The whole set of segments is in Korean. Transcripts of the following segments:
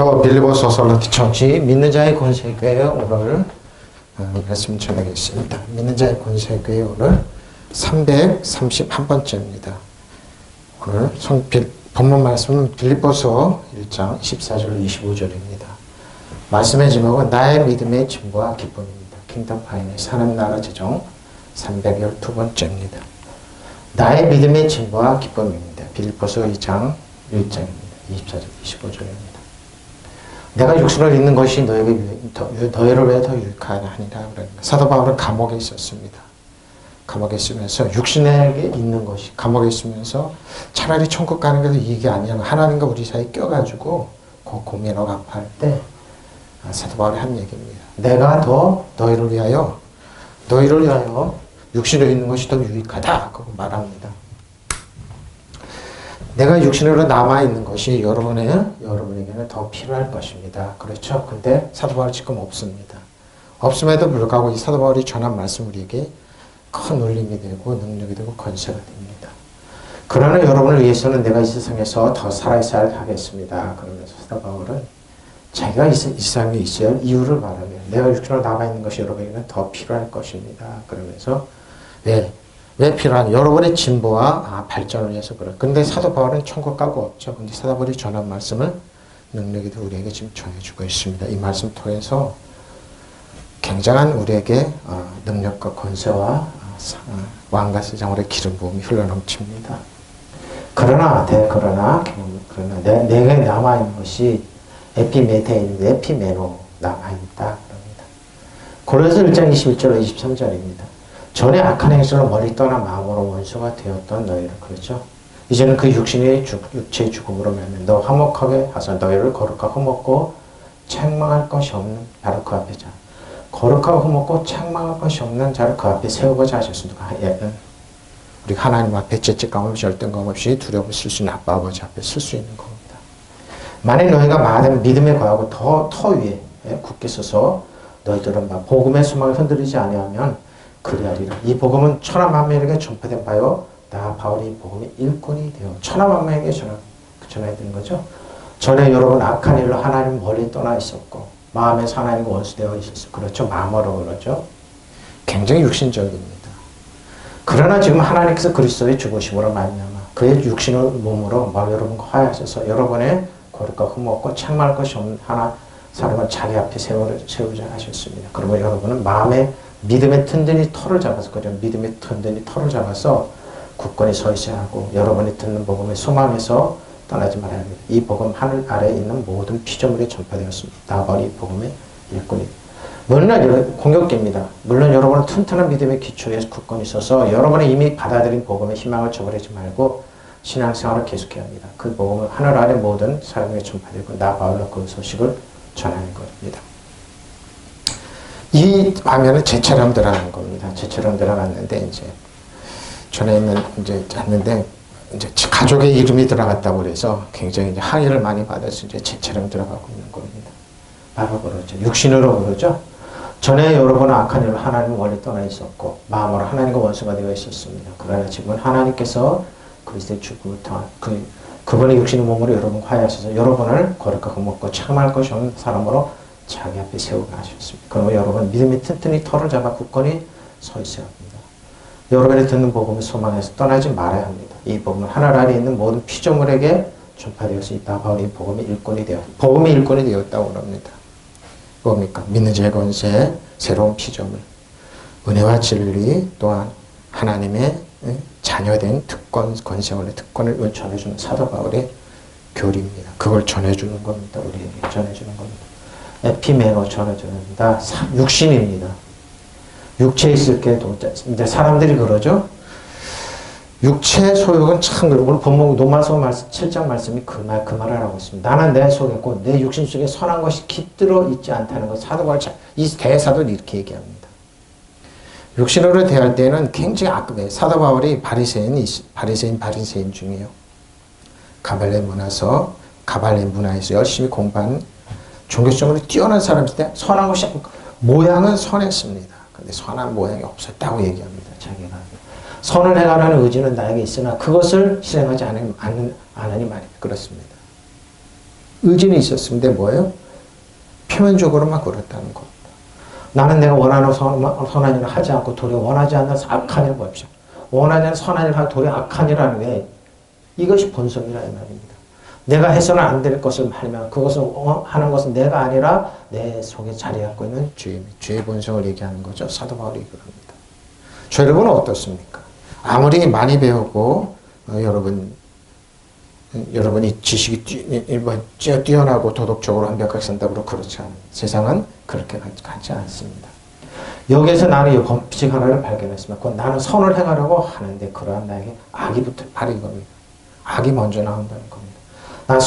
더 빌리버스 솔로티 처치 믿는 자의 권세교회 오늘 말씀 전하겠습니다. 믿는 자의 권세교회 오늘 331번째입니다. 오늘 본문 말씀은 빌립보서 1장 14절 25절입니다. 말씀의 제목은 나의 믿음의 진보와 기쁨입니다. 킹덤 파인의 하나님 나라 제정 312번째입니다. 나의 믿음의 진보와 기쁨입니다. 빌립보서 2장 1장입니다. 24절 25절입니다. 내가 육신을 잊는 것이 너희를 왜 더 유익하니라. 사도 바울은 감옥에 있었습니다. 감옥에 있으면서 육신에게 있는 것이 감옥에 있으면서 차라리 천국 가는 게 더 이익이 아니야. 하나님과 우리 사이에 껴가지고 고민하고 아파할 때 사도 바울이 한 얘기입니다. 내가 더 너희를 위하여 육신에 있는 것이 더 유익하다. 그거 말합니다. 내가 육신으로 남아있는 것이 여러분에게는 더 필요할 것입니다. 그렇죠? 근데 사도 바울이 지금 없습니다. 없음에도 불구하고 이 사도 바울이 전한 말씀 우리에게 큰 울림이 되고 능력이 되고 권세가 됩니다. 그러나 여러분을 위해서는 내가 이 세상에서 더 살아있어야 하겠습니다. 그러면서 사도 바울은 자기가 이 세상에 있어야 할 이유를 말하며 내가 육신으로 남아있는 것이 여러분에게는 더 필요할 것입니다. 그러면서 왜 필요한 여러분의 진보와 발전을 위해서 그래. 근데 사도 바울은 천국 가고 없죠. 근데 사도 바울이 전한 말씀을 능력이 더 우리에게 지금 전해주고 있습니다. 이 말씀 통해서 굉장한 우리에게 능력과 권세와 왕과 세상으로의 기름 부음이 흘러넘칩니다. 그러나 내게 남아있는 것이 에피메테인인데 에피메노 남아있다. 그럽니다. 고린도서 1장 21절 23절입니다. 전에 악한 행실로 멀리 떠나 마음으로 원수가 되었던 너희를 그렇죠. 이제는 그 육체의 죽음으로 말미암아 너 화목하게 하사 너희를 거룩하고 흠없고 책망할 것이 없는 바로 그 앞에 자 거룩하고 흠없고 책망할 것이 없는 자를 그 앞에 세우고자 하셨습니다. 우리가 하나님 앞에 죄책감 없이 열등감 없이 두려움을 쓸 수 있는 아빠 아버지 앞에 쓸 수 있는 겁니다. 만일 너희가 많은 믿음에 거하고 터 위에 굳게 서서 너희들은 복음의 소망을 흔들리지 아니하면 그리하리라. 이 복음은 천하만민에게 전파된 바요. 나 바울이 이 복음의 일꾼이 되어 천하만민에게 전해야 되는 거죠. 전에 여러분 악한 일로 하나님 멀리 떠나 있었고 마음에서 하나님과 원수되어 있었어요. 그렇죠. 마음으로 그러죠. 굉장히 육신적입니다. 그러나 지금 하나님께서 그리스도의 죽으심으로 말미암아 그의 육신을 몸으로 여러분과 화해하셔서 여러분의 거룩과 흠없고 책망할 것이 없는 하나 사람을 자기 앞에 세우자 하셨습니다. 그러면 여러분은 마음의 믿음의 튼튼히 털을 잡아서 그죠. 믿음의 튼튼히 털을 잡아서 굳건히 서 있어야 하고 여러분이 듣는 복음의 소망에서 떠나지 말아야 합니다. 이 복음 하늘 아래에 있는 모든 피조물에 전파되었습니다. 나발이 이 복음의 일꾼이. 물론 공격기입니다. 물론 여러분은 튼튼한 믿음의 기초에 굳건히 서서 여러분이 이미 받아들인 복음의 희망을 저버리지 말고 신앙생활을 계속해야 합니다. 그 복음은 하늘 아래 모든 사람에게 전파되고 나 바울로 그 소식을 전하는 것입니다. 이 화면은 제처럼 들어가는 겁니다. 제처럼 들어갔는데 전에 했는데 가족의 이름이 들어갔다고 그래서 굉장히 항의를 많이 받아서 제처럼 들어가고 있는 겁니다. 바로 그러죠. 육신으로 그러죠. 전에 여러분은 악한 일로 하나님 멀리 떠나 있었고 마음으로 하나님과 원수가 되어 있었습니다. 그러나 지금은 하나님께서 그리스도의 죽음을 통한 그분의 육신의 몸으로 여러분 화해하셔서 여러분을 거룩하고 먹고 책망할 것이 없는 사람으로 자기 앞에 세우게 하셨습니다. 그러면 여러분 믿음의 튼튼히 털을 잡아 굳건히 서 있어야 합니다. 여러분이 듣는 복음의 소망에서 떠나지 말아야 합니다. 이 복음은 하늘 아래에 있는 모든 피조물에게 전파되어서 있다. 바로 이 복음의 일꾼이 되었다고 합니다. 뭡니까? 믿는 자의 권세, 새로운 피조물, 은혜와 진리 또한 하나님의 자녀된 권세원의 특권을 전해주는 사도 바울의 교리입니다. 그걸 전해주는 겁니다. 우리에게 전해주는 겁니다. 에피메노 전해줍니다. 육신입니다. 육체에 있을 게 이제 사람들이 그러죠. 육체의 소욕은 참 오늘 본문 로마서 7장 말씀이 그 말을 하고 있습니다. 나는 내 속에 곧 내 육신 속에 선한 것이 깃들어 있지 않다는 것. 사도 바울 이 대사도 이렇게 얘기합니다. 육신으로 대할 때는 굉장히 악해. 사도 바울이 바리새인 중이에요. 가발레 문화에서 열심히 공부한 종교적으로 뛰어난 사람인데 선한 것이 모양은 선했습니다. 근데 선한 모양이 없었다고 얘기합니다. 자기가 선을 행하라는 의지는 나에게 있으나 그것을 실행하지 않으니 말이에요. 그렇습니다. 의지는 있었는데 뭐예요? 표면적으로만 그렇다는 겁니다. 나는 내가 원하는 선한 일을 하지 않고 도리어 원하지 않는 악한 일을 봅시다. 원하지 않는 선한 일을 하고 도리어 악한 일을 하는 게 이것이 본성이라 이 말입니다. 내가 해서는 안 될 것을 하면 그것을 하는 것은 내가 아니라 내 속에 자리 갖고 있는 죄의 본성을 얘기하는 거죠. 사도 바울이 그럽니다. 저 여러분은 어떻습니까? 아무리 많이 배우고 여러분이 지식이 뛰어나고 도덕적으로 완벽하게 산다고 그렇지 않아요. 세상은 그렇게 가지 않습니다. 여기에서 나는 이 법칙 하나를 발견했습니다. 그건 나는 선을 행하려고 하는데 그러한 나에게 악이 바로 이겁니다. 악이 먼저 나온다는 겁니다. 나는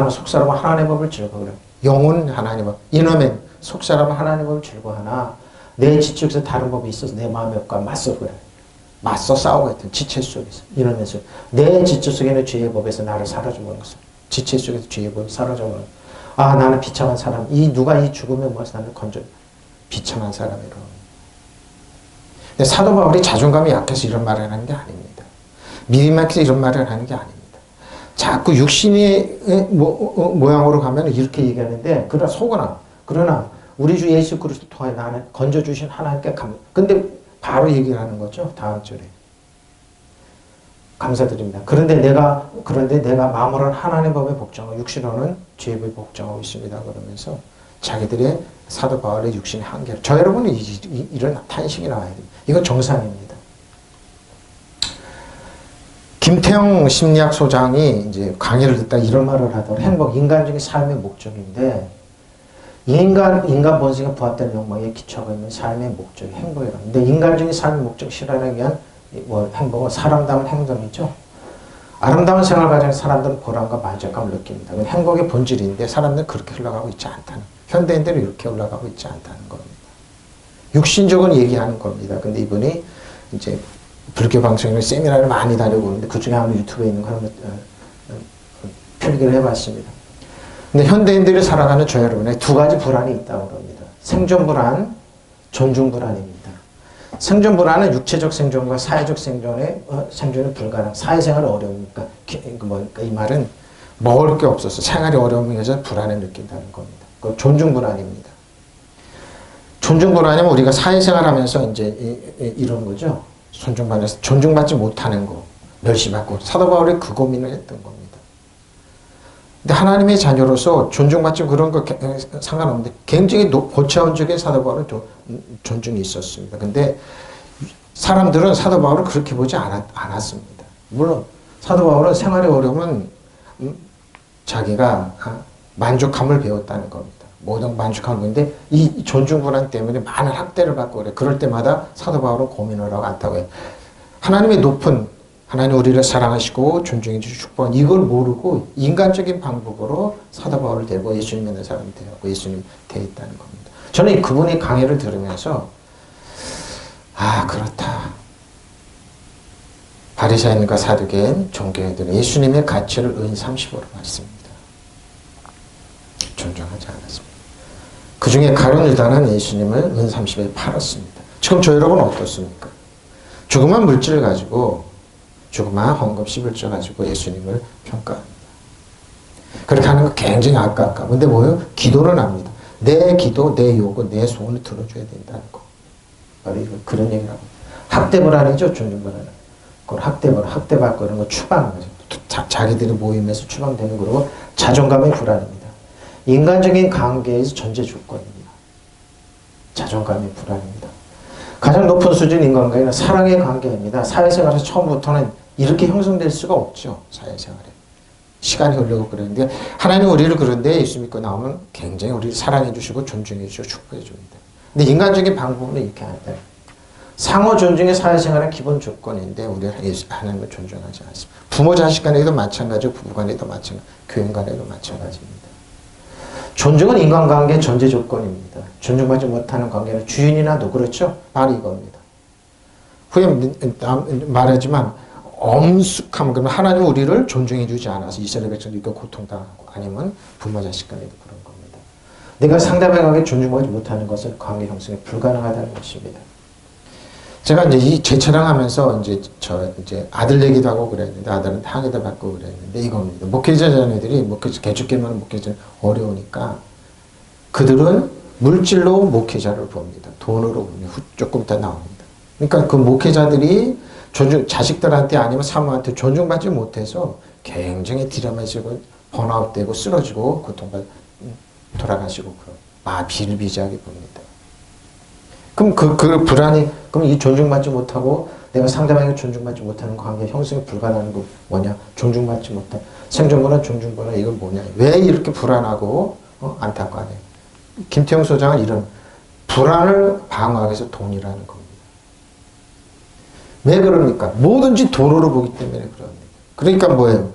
속사람은 하나님의 법을 즐거워해요. 영혼 하나님의 법, 이놈의 속사람은 하나님의 법을 즐거워하나 내 지축에서 다른 법이 있어서 내 마음의 법과 맞서 그래. 맞서 싸우고 있던 지체 속에서 이러면서 내 지체 속에는 죄의 법에서 나를 사라져버린 것을 지체 속에서 죄의 법이 사라져버린 것을 나는 비참한 사람 누가 이 죽음에 모아서 나를 건져 비참한 사람이라고. 근데 사도 바울이 자존감이 약해서 이런 말을 하는 게 아닙니다. 믿음이 약해서 이런 말을 하는 게 아닙니다. 자꾸 육신의 모양으로 가면 이렇게 얘기하는데 그러나 우리 주 예수 그리스도 통하여 나는 건져주신 하나님께 근데 바로 얘기를 하는 거죠. 다음 절에. 감사드립니다. 그런데 내가 마음으로는 하나님의 법에 복종하고 육신으로는 죄의 법에 복종하고 있습니다. 그러면서 자기들의 사도 바울의 육신의 한계를. 저 여러분은 이런 탄식이 나와야 됩니다. 이건 정상입니다. 김태형 심리학 소장이 이제 강의를 듣다 이런 말을 하더라고요. 행복, 인간적인 삶의 목적인데 인간 본성에 부합되는 욕망에 기초가 있는 삶의 목적이 행복이라. 근데 인간적인 삶의 목적 실현하기 위한 행복은 사람다운 행동이죠. 아름다운 생활 과정에서 사람들은 보람과 만족감을 느낍니다. 행복의 본질인데 사람들은 그렇게 흘러가고 있지 않다는. 현대인들은 이렇게 올라가고 있지 않다는 겁니다. 육신적으로 얘기하는 겁니다. 근데 이분이 이제 불교 방송에 세미나를 많이 다녀보는데 그 중에 한번 유튜브에 있는 거 한번 필기를 해봤습니다. 근데 현대인들이 살아가는 저 여러분의 두 가지 불안이 있다고 합니다. 생존 불안, 존중 불안입니다. 생존 불안은 육체적 생존과 사회적 생존이 불가능. 사회생활이 어려우니까 이 말은 먹을 게 없어서 생활이 어려우면서 불안을 느낀다는 겁니다. 그 존중 불안입니다. 존중 불안이면 우리가 사회생활하면서 이제 이런 거죠. 존중받지 못하는 거, 멸시받고 사도 바울이 그 고민을 했던 겁니다. 근데 하나님의 자녀로서 존중받지 그런 거 상관없는데 굉장히 고차원 적인 사도 바울은 존중이 있었습니다. 근데 사람들은 사도 바울을 그렇게 보지 않았습니다. 물론 사도 바울은 생활이 어려우면 자기가 만족함을 배웠다는 겁니다. 모든 만족함을 배웠는데 이 존중 불안 때문에 많은 학대를 받고 그래. 그럴 때마다 사도 바울은 고민을 하고 안다고 해요. 하나님 우리를 사랑하시고 존중해 주시고 축복한 이걸 모르고 인간적인 방법으로 사도 바울을 데리고 예수님 믿는 사람이 되고 예수님 되어 있다는 겁니다. 저는 그분의 강의를 들으면서 그렇다. 바리새인과 사두개인 종교인들은 예수님의 가치를 은 30으로 봤습니다. 존중하지 않았습니다. 그 중에 가룟 유다는 예수님을 은 30에 팔았습니다. 지금 저 여러분은 어떻습니까? 조그만 물질을 가지고 조그마한 헌금 11조 가지고 예수님을 평가합니다. 그렇게 하는 거 굉장히 아깝고. 근데 뭐예요? 기도는 합니다. 내 기도, 내 요구, 내 소원을 들어줘야 된다는 거. 바로 그런 얘기를 합니다. 학대 불안이죠, 존중 불안은. 그걸 학대받고 이런 거 추방. 자기들이 모임에서 추방되는 거고 자존감의 불안입니다. 인간적인 관계에서 전제 조건입니다. 자존감의 불안입니다. 가장 높은 수준 인간관계는 사랑의 관계입니다. 사회생활에서 처음부터는 이렇게 형성될 수가 없죠. 사회생활에. 시간이 흐르고 그러는데 하나님 우리를 그런데 예수 믿고 나오면 굉장히 우리를 사랑해 주시고 존중해 주시고 축복해 줍니다. 근데 인간적인 방법은 이렇게 안 돼요. 상호 존중의 사회생활은 기본 조건인데 우리는 하나님을 존중하지 않습니다. 부모 자식 간에도 마찬가지고 부부 간에도 마찬가지고 교인 간에도 마찬가지입니다. 존중은 인간관계의 전제 조건입니다. 존중받지 못하는 관계는 주인이나 도 그렇죠? 바로 이겁니다. 후에 말하지만 엄숙함, 그러면 하나님 우리를 존중해 주지 않아서 이스라엘 백성들이 고통당하고 아니면 부모 자식 간에도 그런 겁니다. 내가 상대방에게 존중받지 못하는 것은 관계 형성이 불가능하다는 것입니다. 제가 이제 이 제 촬영하면서 이제 아들 얘기도 하고 그랬는데 아들은 항해도 받고 그랬는데 이겁니다. 목회자 자녀들이 개축기만 목회자 어려우니까 그들은 물질로 목회자를 봅니다. 돈으로 봅니다. 조금 이따 나옵니다. 그러니까 그 목회자들이 자식들한테 아니면 사모한테 존중받지 못해서 굉장히 디라마지고 번아웃되고 쓰러지고 고통받고 돌아가시고 비일비재하게 봅니다. 그럼 그 불안이 그럼 이 존중받지 못하고 내가 상대방에게 존중받지 못하는 관계 형성이 불가능한 거 뭐냐? 존중받지 못한 생존보다 존중보다 이건 뭐냐? 왜 이렇게 불안하고 안타까워해? 김태형 소장은 이런 불안을 방어하기 위해서 돈이라는 겁니다. 왜 그러니까? 뭐든지 돈으로 보기 때문에 그럽니다. 그러니까 뭐예요?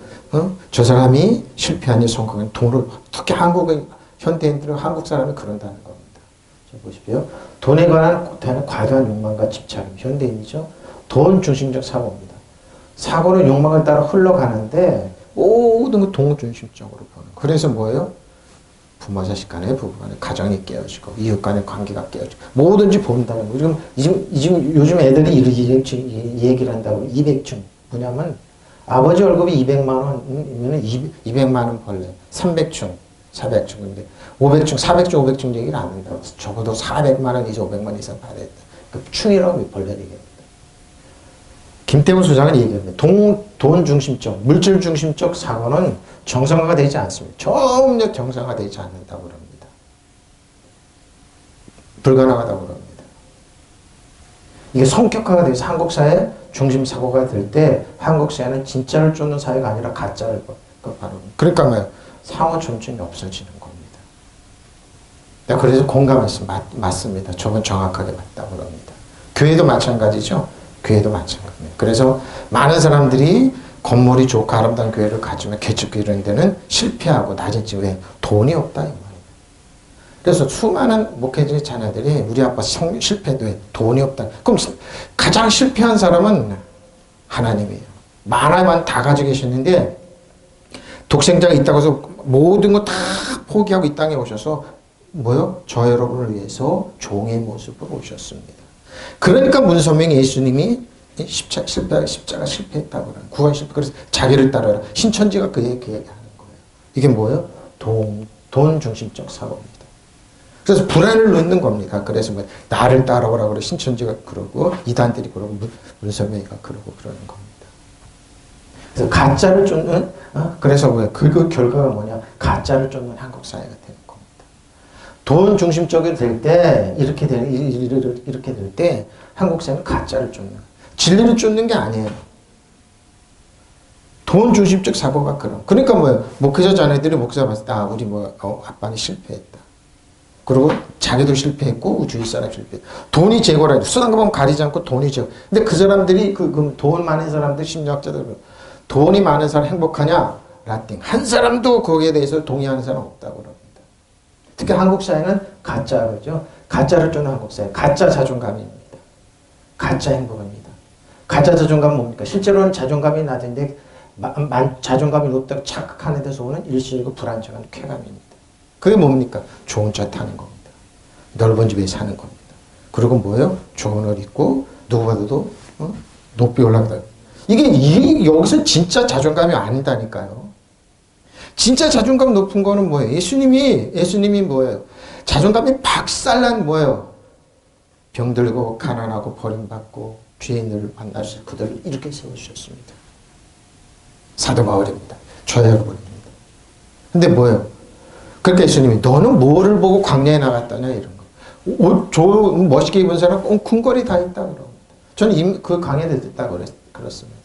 저 사람이 실패하니 성공한 돈을 특히 한국의 현대인들은 한국 사람이 그런다는 겁니다. 자 보십시오. 돈에 관한 과도한 욕망과 집착, 현대인이죠. 돈 중심적 사고입니다. 사고는 욕망을 따라 흘러가는데 모든 걸 돈 중심적으로 보는. 그래서 뭐예요? 부모 자식 간에 부부 간에 가정이 깨어지고 이웃 간의 관계가 깨어지고 뭐든지 본다는 거. 지금 요즘 애들이 이렇게 얘기를 한다고 200층 뭐냐면 아버지 월급이 200만 원이면 200만 원 벌래 300층 400층인데 500층 400층 500층 얘기를 안 한다고 적어도 400만 원 이상 500만 원 이상 받아야 돼. 그 충이라고 벌래 얘기합니다. 김태훈 소장은 얘기합니다. 돈 중심적, 물질 중심적 사고는 정상화가 되지 않습니다. 전혀 정상화가 되지 않는다고 그럽니다. 불가능하다고 그럽니다. 이게 성격화가 돼서 한국 사회 중심 사고가 될 때 한국 사회는 진짜를 쫓는 사회가 아니라 가짜를 바로 그러니까 뭐예요? 상호 존중이 없어지는 겁니다. 그래서 공감했습니다. 맞습니다. 저건 정확하게 맞다고 그럽니다. 교회도 마찬가지죠. 교회도 마찬가지입니다. 그래서 많은 사람들이 건물이 좋고 아름다운 교회를 가지면 개척교회 이런 데는 실패하고 낮은지 왜? 돈이 없다 이 말이에요. 그래서 수많은 목회자 자녀들이 우리 아빠 실패도 왜? 돈이 없다. 그럼 가장 실패한 사람은 하나님이에요. 만화만 다 가지고 계셨는데 독생자가 있다고 해서 모든 거 다 포기하고 이 땅에 오셔서 뭐요? 저 여러분을 위해서 종의 모습으로 오셨습니다. 그러니까 문선명 예수님이 십자가 실패했다고 그래요. 구원 실패. 그래서 자기를 따르라. 신천지가 그 얘기 하는 거예요. 이게 뭐예요? 돈 중심적 사고입니다. 그래서 불안을 넣는 겁니다. 그래서 뭐 나를 따라오라고 그래. 신천지가 그러고 이단들이 그러고 문선명이가 그러고 그러는 겁니다. 그래서 가짜를 쫓는 그래서 왜 그 결과가 뭐냐? 가짜를 쫓는 한국 사회가 되는 겁니다. 돈 중심적이 될 때 이렇게 될 때 한국 사회는 가짜를 쫓는 진리를 쫓는 게 아니에요. 돈 중심적 사고가 그러니까 뭐예요? 목회자 자녀들이 목사 봤을 때 우리 아빠는 실패했다. 그리고 자기도 실패했고 주위 사람 실패했다. 돈이 제거라. 수단금은 가리지 않고 돈이 제거. 근데 그 사람들이 돈 많은 사람들 심리학자들 돈이 많은 사람 행복하냐? 라띵. 한 사람도 거기에 대해서 동의하는 사람 없다고 그럽니다. 특히 한국 사회는 가짜죠. 가짜를 쫓는 한국 사회. 가짜 자존감입니다. 가짜 행복입니다. 가짜 자존감은 뭡니까? 실제로는 자존감이 낮은데 자존감이 높다고 착각하는 데서 오는 일시적이고 불안정한 쾌감입니다. 그게 뭡니까? 좋은 차 타는 겁니다. 넓은 집에 사는 겁니다. 그리고 뭐예요? 좋은 옷 입고 누구보다도 높이 올라가다. 이게 여기서 진짜 자존감이 아니다니까요. 진짜 자존감 높은 거는 뭐예요? 예수님이 뭐예요? 자존감이 박살난 뭐예요? 병들고 가난하고 버림받고 죄인들을 만나서 그들을 이렇게 세워주셨습니다. 사도 바울입니다. 저 여러분입니다. 근데 뭐예요? 그러니까 예수님이 너는 뭐를 보고 광야에 나갔다냐 이런 거. 옷 멋있게 입은 사람 궁궐이 다 있다 그럽니다. 저는 그 강의에 듣다고 그렇습니다.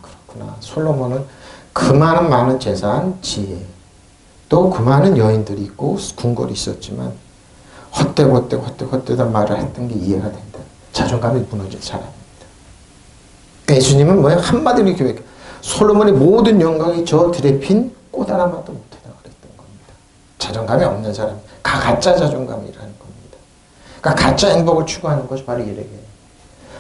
그렇구나. 솔로몬은 그 많은 재산, 지혜, 또 그 많은 여인들이 있고 궁궐이 있었지만 헛되다 말을 했던 게 이해가 된다. 자존감이 무너진 사람입니다. 예수님은 뭐예요? 한마디로 교회 솔로몬의 모든 영광이 저 들에 핀 꽃 하나만도 못하다 그랬던 겁니다. 자존감이 없는 사람, 가짜 자존감이라는 겁니다. 그러니까 가짜 행복을 추구하는 것이 바로 이래게요.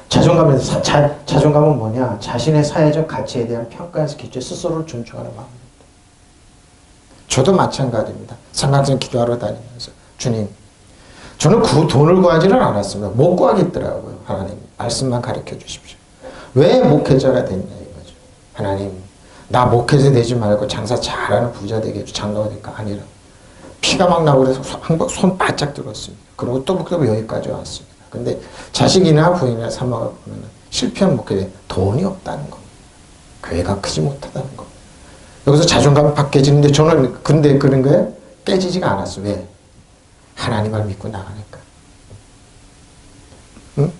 자존감은 뭐냐? 자신의 사회적 가치에 대한 평가에서 기초해 스스로를 존중하는 마음입니다. 저도 마찬가지입니다. 삼각선 기도하러 다니면서 주님, 저는 돈을 구하지는 않았습니다. 못 구하겠더라고요. 하나님 말씀만 가르쳐 주십시오. 왜 목회자가 됐냐 이거죠. 하나님 나 목회자 되지 말고 장사 잘하는 부자 되게 해줘. 장로가 될까? 아니라 피가 막 나고 그래서 손 바짝 들었습니다. 그리고 또 여기까지 왔습니다. 근데 자식이나 부인이나 사모가 보면 실패한 목회자 돈이 없다는 겁니다. 교회가 크지 못하다는 겁니다. 여기서 자존감이 확 깨지는데 저는 근데 그런 거에 깨지지가 않았어요. 왜? 하나님을 믿고 나가니까. 응?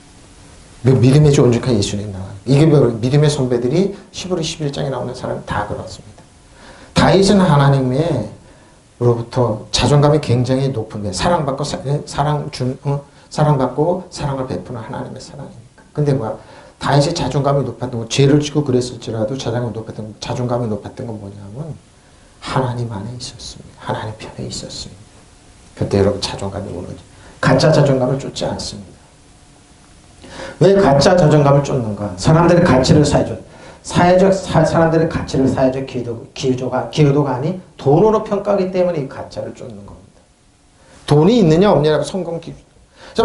믿음의 존직한 예수님 나와요. 이게 믿음의 선배들이 히브리 11장에 나오는 사람은 다 그렇습니다. 다윗은 하나님으로부터 자존감이 굉장히 높은 게 사랑받고 사랑받고 사랑을 베푸는 하나님의 사랑이니까. 근데 뭐야? 다윗이 자존감이 높았던 거, 죄를 지고 그랬을지라도 자존감이 높았던 건 뭐냐면 하나님 안에 있었습니다. 하나님 편에 있었습니다. 그때 여러분 자존감이 무너지. 가짜 자존감을 쫓지 않습니다. 왜 가짜 자존감을 쫓는가? 사람들의 가치를 사람들의 가치를 사회적 기여도가 아닌 돈으로 평가하기 때문에 이 가짜를 쫓는 겁니다. 돈이 있느냐 없느냐가 성공 기준.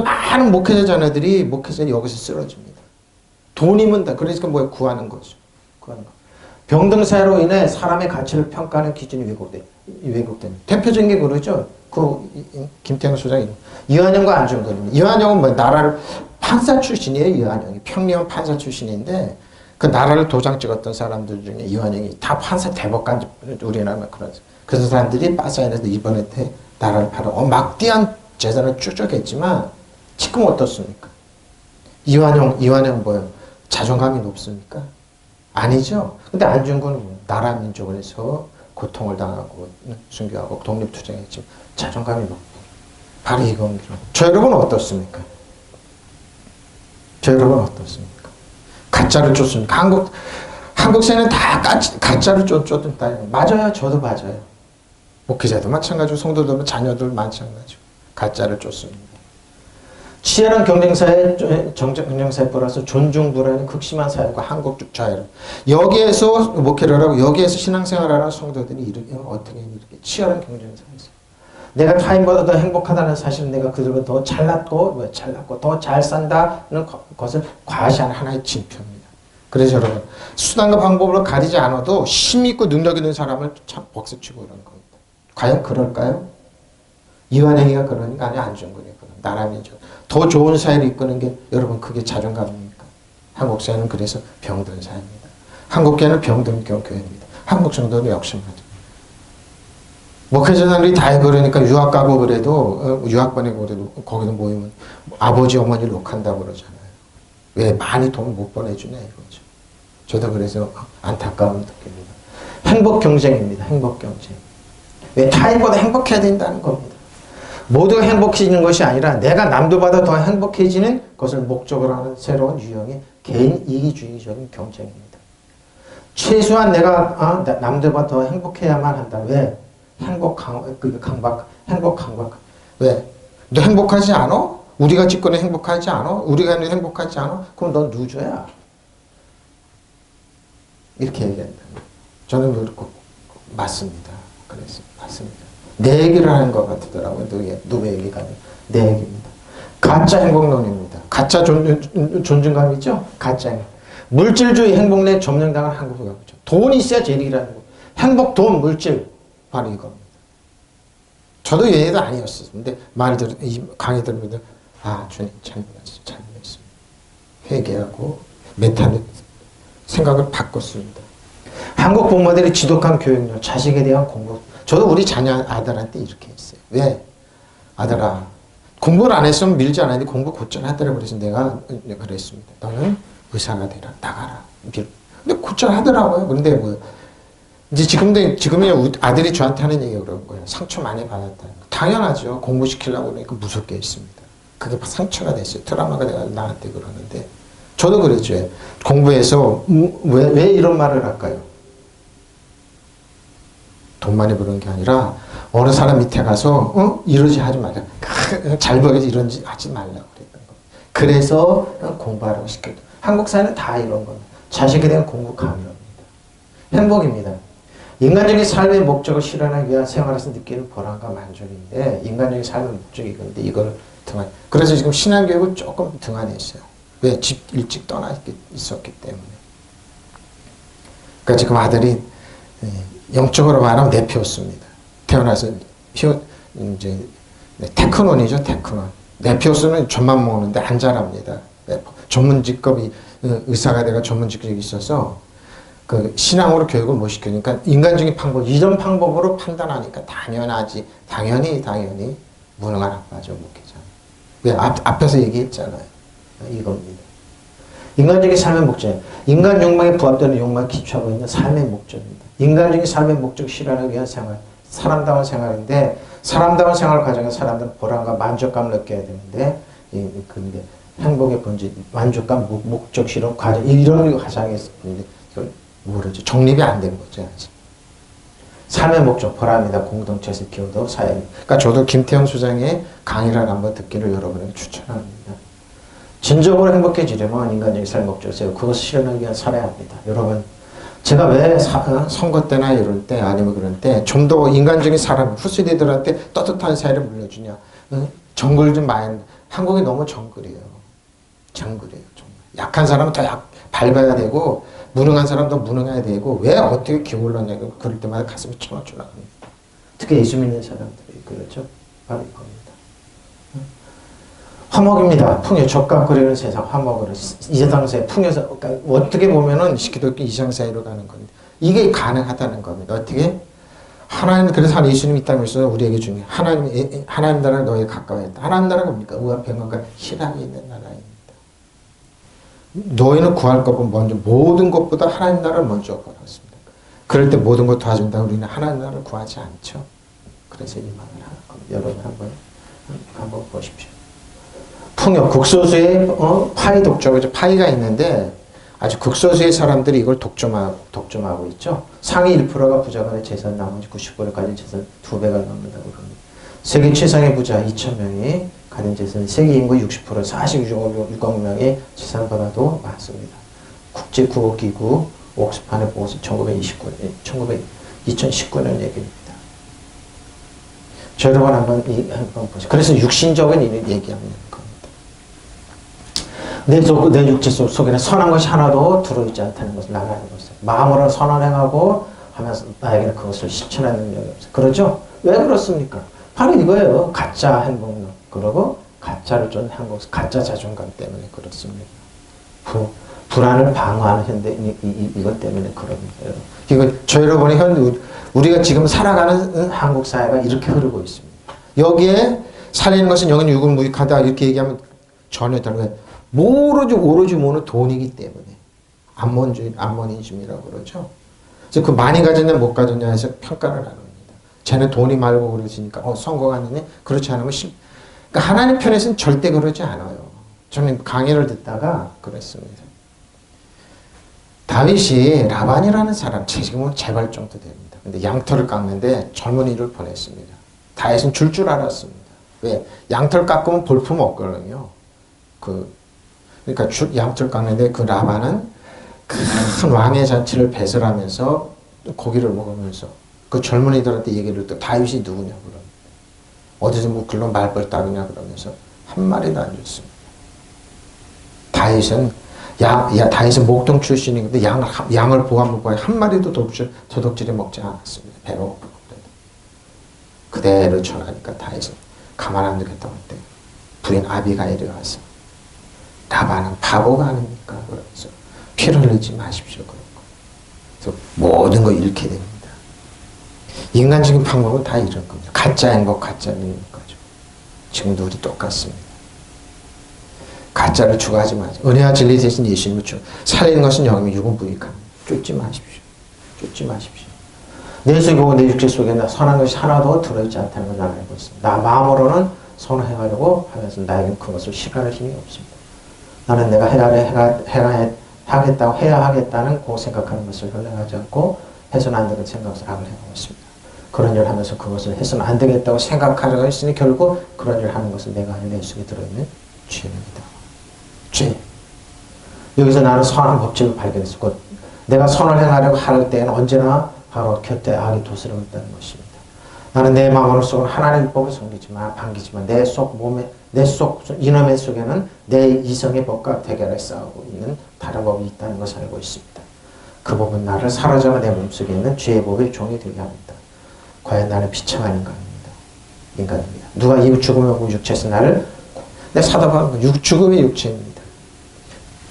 많은 목회자 자녀들이 목회자는 여기서 쓰러집니다. 돈이면 다. 그러니까 뭐야? 구하는 거죠. 구하는 거. 병등사회로 인해 사람의 가치를 평가하는 기준이 왜곡된. 대표적인 게 그러죠. 김태형 소장이 이완영과 안중근입니다. 이완영은 뭐 나라를 판사 출신이에요. 이완영이 평리원 판사 출신인데 그 나라를 도장 찍었던 사람들 중에 이완영이 다 판사 대법관 우리나라 그러죠. 그래서 사람들이 빠사인에서 이번에 나라를 팔아 막대한 재산을 축적했지만 지금 어떻습니까? 이완영 뭐예요? 자존감이 높습니까? 아니죠. 근데 안중근은 나라 민족을 해서 고통을 당하고 순교하고 독립투쟁했지만 자존감이 높고 바로 이겁니다. 저 여러분 어떻습니까? 저 여러분 어떻습니까? 가짜를 쫓습니까? 한국 사회는 다 가짜를 쫓던 딸이에요. 맞아요. 저도 맞아요. 목회자도 마찬가지고 성도들 자녀들 마찬가지고 가짜를 쫓습니다. 치열한 경쟁사회 플러스 존중불안의 극심한 사회과 한국적 자유. 여기에서 목회를 하고 여기에서 신앙생활을 하는 성도들이 어떻게 이렇게 치열한 경쟁사회에서 내가 타인보다 더 행복하다는 사실은 내가 그들보다 더 잘났고 더 잘 산다는 것을 과시하는 하나의 징표입니다. 그래서 여러분 수단과 방법으로 가리지 않아도 힘있고 능력 있는 사람을 참 박수치고 그런 겁니다. 과연 그럴까요? 이완영이가 그러니까 아니 안중근이 그런 나라민족 더 좋은 사회를 이끄는 게 여러분 그게 자존감입니까? 한국 사회는 그래서 병든 사회입니다. 한국 교회는 병든 교회입니다. 한국 성도는 역시 마찬가지. 목회자들이 다 그러니까 유학 가고 그래도 유학 보내고 그래도 거기도 모이면 아버지 어머니를 욕한다고 그러잖아요. 왜 많이 돈 못 보내주냐 이거죠. 저도 그래서 안타까움을 느낍니다. 행복 경쟁입니다. 행복 경쟁. 왜 타인보다 행복해야 된다는 겁니다. 모두가 행복해지는 것이 아니라 내가 남들보다 더 행복해지는 것을 목적으로 하는 새로운 유형의 개인 이기주의적인 경쟁입니다. 최소한 내가 남들보다 더 행복해야만 한다. 왜? 행복 강박. 왜? 너 행복하지 않아? 우리가 집권에 행복하지 않아? 우리가 행복하지 않아? 그럼 넌 루저야. 이렇게 얘기한다. 저는 그렇고 맞습니다. 그래서 맞습니다. 내 얘기를 하는 것 같더라고요. 누구의 얘기가 아니라 내 얘기입니다. 가짜 행복론입니다. 가짜 존중감 있죠? 가짜 물질주의 행복론에 점령당한 한국이라고 그러죠. 돈이 있어야 제일이라는 거. 행복, 돈, 물질 바로 이겁니다. 저도 얘도 아니었어요. 근데 이 강의 들으면 주님 잘못했습니다. 회개하고 메타는 생각을 바꿨습니다. 한국 부모들의 지독한 교육력, 자식에 대한 공부. 저도 우리 자녀 아들한테 이렇게 했어요. 왜? 아들아, 공부를 안 했으면 밀지 않았는데 공부 곧잘 하더라. 그래서 내가 그랬습니다. 너는 의사가 되라. 나가라. 근데 곧잘 하더라고요. 근데 이제 지금이 아들이 저한테 하는 얘기가 그런 거예요. 상처 많이 받았다. 당연하죠. 공부시키려고 그러니까 무섭게 했습니다. 그게 상처가 됐어요. 트라우마가 내가 나한테 그러는데 저도 그랬죠. 공부해서 왜 이런 말을 할까요? 돈 많이 버는 게 아니라 어느 사람 밑에 가서 이러지 하지 말라. 잘 벌어서 이런지 하지 말라고 그랬던 거. 그래서 공부하라고 시켰죠. 한국 사회는 다 이런 겁니다. 자식에 대한 공부 강요입니다. 행복입니다. 인간적인 삶의 목적을 실현하기 위한 생활에서 느끼는 보람과 만족인데 인간적인 삶의 목적이 이건데 이걸 등한. 그래서 지금 신앙교육을 조금 등한했어요. 왜? 집 일찍 떠나 있었기 때문에. 그러니까 지금 아들이 영적으로 말하면 네피오스입니다. 태어나서 이제 테크논이죠, 테크논. 네피오스는 젖만 먹는데 안 자랍니다. 전문 직업이 의사가 돼가 전문 직업이 있어서 그 신앙으로 교육을 못 시키니까 인간적인 방법, 이런 방법으로 판단하니까 당연히 무능한 아빠죠, 목회자. 왜? 앞에서 얘기했잖아요. 이겁니다. 인간적인 삶의 목적, 인간 욕망에 부합되는 욕망을 기초하고 있는 삶의 목적입니다. 인간적인 삶의 목적 실현하기 위한 생활, 사람다운 생활인데 사람다운 생활 과정에 사람들은 보람과 만족감을 느껴야 되는데 근데 행복의 본질, 만족감, 목적 실현 과정 이런 과정에서 이걸 모르죠. 정립이 안 된 거죠. 아직. 삶의 목적, 보람이다. 공동체에서 기여도 사회. 그러니까 저도 김태형 수장의 강의를 한번 듣기를 여러분에게 추천합니다. 진정으로 행복해지려면 인간적인 삶의 목적을 세우고 그것을 실현하기 위한 살아야 합니다. 여러분, 제가 왜 선거 때나 이럴 때 아니면 그럴 때 좀 더 인간적인 사람, 후세대들한테 따뜻한 사회를 물려주냐. 정글 좀 많이, 한국이 너무 정글이에요. 정글이에요. 정말. 약한 사람은 더 밟아야 되고 무능한 사람도 무능해야 되고 왜 어떻게 기울었냐고 그럴 때마다 가슴이 철렁철렁합니다. 특히 예수 믿는 사람들이 그렇죠. 바로 이겁니다. 화목입니다. 풍요, 적각거리는 세상 화목으로 이상사회 풍요사 그러니까 어떻게 보면은 기독교 이상사회로 가는 건데 이게 가능하다는 겁니다. 어떻게? 하나님 그래서 한 예수님이 이 땅에 있어서 우리에게 중요해. 하나님 나라를 너희에 가까워했다. 하나님 나라가 뭡니까? 의와 평강과 희락이 있는 나라입니다. 너희는 구할 것보다 먼저 모든 것보다 하나님 나라를 먼저 구하겠습니다. 그럴 때 모든 것 도와준다. 우리는 하나님 나라를 구하지 않죠. 그래서 이 말을 하는 겁니다. 여러분 한번 보십시오. 풍요, 극소수의 파이 독점이죠. 파이가 있는데 아주 극소수의 사람들이 이걸 독점하고 있죠. 상위 1%가 부자가 돼 재산 나머지 90%를 가진 재산 2배가 넘는다고 그럽니다. 세계 최상의 부자 2,000명이 가진 재산 세계 인구 60% 46억 명의 재산보다도 많습니다. 국제구호기구 옥스판의 보고서 2019년 얘기입니다. 저 여러분 한번 보세요. 그래서 육신적인 일을 얘기하는 겁니다. 내 육체 속에는 선한 것이 하나도 들어있지 않다는 것을 나가는 것을 마음으로 선을 행하고 하면서 나에게는 그것을 실천하는 능력이 없어요. 그러죠? 왜 그렇습니까? 바로 이거예요. 가짜 행복론. 그러고 가짜를 쫓는 한국 가짜 자존감 때문에 그렇습니다. 불안을 방어하는 현대 이것 때문에 그럽니다. 이거 저 여러분의 우리가 지금 살아가는 한국 사회가 이렇게 흐르고 있습니다. 여기에 살리는 것은 영원 유구무익하다 이렇게 얘기하면 전혀 다르게 오로지 모는 돈이기 때문에 암몬이즘이라고 그러죠. 그래서 그 많이 가졌냐 못 가졌냐 해서 평가를 나눕니다. 쟤는 돈이 말고 그러시니까 성공하느냐 그렇지 않으면 그러니까 하나님 편에서는 절대 그러지 않아요. 저는 강의를 듣다가 그랬습니다. 다윗이 라반이라는 사람 지금은 재발 정도 됩니다. 근데 양털을 깎는데 젊은이를 보냈습니다. 다윗은 줄 알았습니다. 왜? 양털 깎으면 볼품 없거든요. 그러니까 양털 깎는데 그 라반은 큰 왕의 잔치를 배설하면서 고기를 먹으면서 그 젊은이들한테 얘기를 또 다윗이 누구냐 그러면 어디서 뭐 글로 말벌 따르냐 그러면서 한 마리도 안 줬습니다. 다윗은 목동 출신인데 양을 보호하고 한 마리도 도둑질해 먹지 않았습니다. 배가 고프고 그대로 전하니까 다윗은 가만 안 두겠다고 할 때 부인 아비가일이 와서 라반은 바보가 아닙니까? 그래서 피를 흘리지 마십시오. 그래서 모든 거 잃게 됩니다. 인간적인 방법은 다 이런 겁니다. 가짜 행복, 가짜 능력까지. 지금도 우리 똑같습니다. 가짜를 추구하지 마십시오. 은혜와 진리 대신 예수님을 살리는 것은 영임이 유구무익합니다. 쫓지 마십시오. 쫓지 마십시오. 내 속이고 내 육체 속에 선한 것이 하나도 들어있지 않다는 걸 나는 알고 있습니다. 나 마음으로는 선행하려고 하면서 나에게는 그것을 실현할 힘이 없습니다. 나는 내가 해야 하겠다는 그 생각하는 것을 현행하지 않고 해서는 안 되는 생각을 악을 해가고 있습니다. 그런 일을 하면서 그것을 해서는 안 되겠다고 생각하려고 했으니 결국 그런 일을 하는 것은 내가 아닌 내 속에 들어있는 죄입니다. 죄. 여기서 나는 선한 법칙을 발견했었고 내가 선을 행하려고 할 때에는 언제나 바로 곁에 악이 도스리고 있다는 것입니다. 나는 내 마음으로 속은 하나님의 법을 섬기지만 반기지만 내 속 이놈의 속에는 내 이성의 법과 대결에 싸우고 있는 다른 법이 있다는 것을 알고 있습니다. 그 법은 나를 사로잡아 내 몸속에 있는 죄의 법의 종이 되게 합니다. 과연 나는 비참한 인간입니다. 누가 이 죽음의 몸 육체에서 나를 내 사도 바울은 죽음의 육체입니다.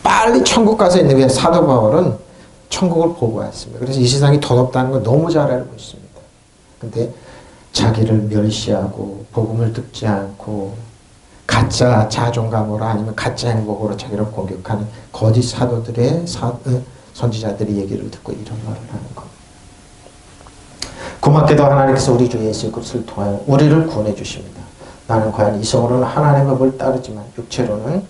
빨리 천국 가서 있는 게 사도 바울은 천국을 보고 왔습니다. 그래서 이 세상이 더럽다는 걸 너무 잘 알고 있습니다. 근데 자기를 멸시하고 복음을 듣지 않고 가짜 자존감으로 아니면 가짜 행복으로 자기를 공격하는 거짓 사도들의 선지자들의 얘기를 듣고 이런 말을 하는 겁니다. 고맙게도 하나님께서 우리 주 예수 그리스도를 통하여 우리를 구원해 주십니다. 나는 과연 이성으로는 하나님의 법을 따르지만 육체로는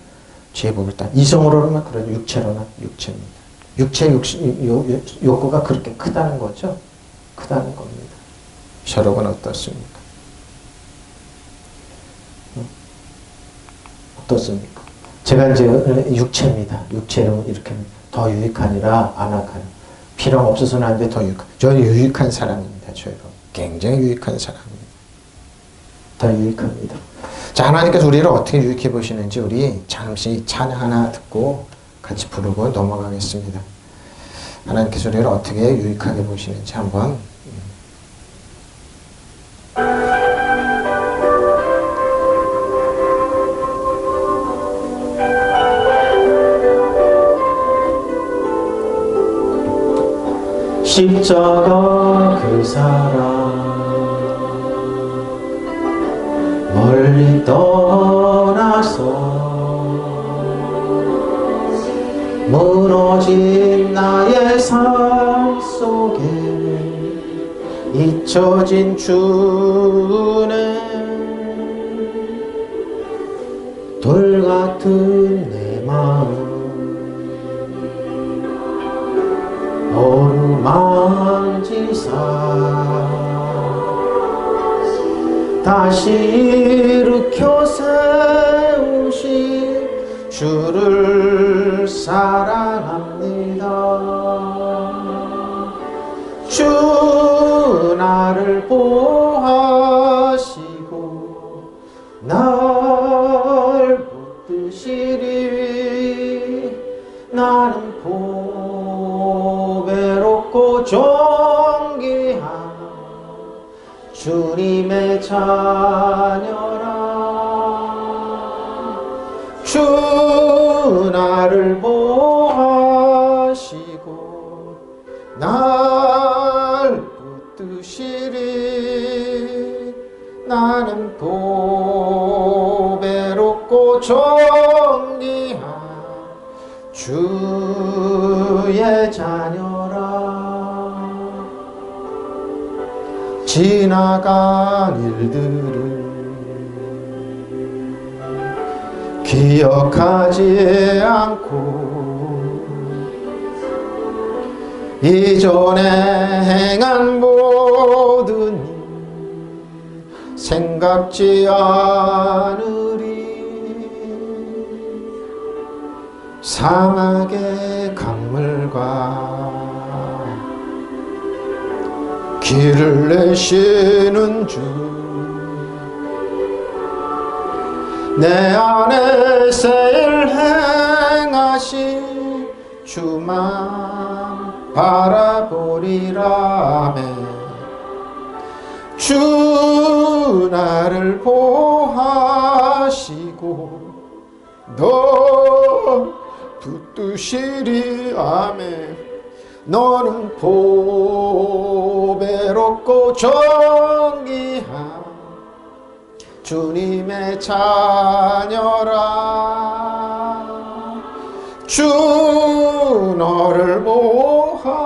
죄의 법을 따르. 이성으로는 그래도 육체로는 육체입니다. 육체 욕구가 그렇게 크다는 거죠. 크다는 겁니다. 여러분 어떻습니까? 어떻습니까? 제가 이제 육체입니다. 육체로 이렇게 더 유익하니라 안악하니 필요 없어서는 안 돼 더 유익한. 저는 유익한 사람입니다. 저 여러분 굉장히 유익한 사람입니다. 더 유익합니다. 자, 하나님께서 우리를 어떻게 유익해 보시는지 우리 잠시 찬양 하나 듣고 같이 부르고 넘어가겠습니다. 하나님께서 우리를 어떻게 유익하게 보시는지 한번 십자가 그 사랑 멀리 떠나서 무너진 나의 삶 속에 잊혀진 주는 돌 같은 내 마음 어루만지사 다시 일으켜 세우신 주를 사랑합니다. 주 나를 보호하시고 날 붙드시리. 나는 보배롭고 존귀한 주님의 자녀라. 주 나를 보호하시고 날 붙드시리. 나는 보배롭고 존귀한 주의 자녀라. 지나간 일들을 기억하지 않고 이전에 행한 모든 일 생각지 않으리. 사막의 강물과 길을 내시는 주 내 안에 새일 행하신 주만 바라보리라매. 주 나를 보호하시고 너 붙드시리. 아멘. 너는 보배롭고 존귀한 주님의 자녀라. 주 너를 보호하시고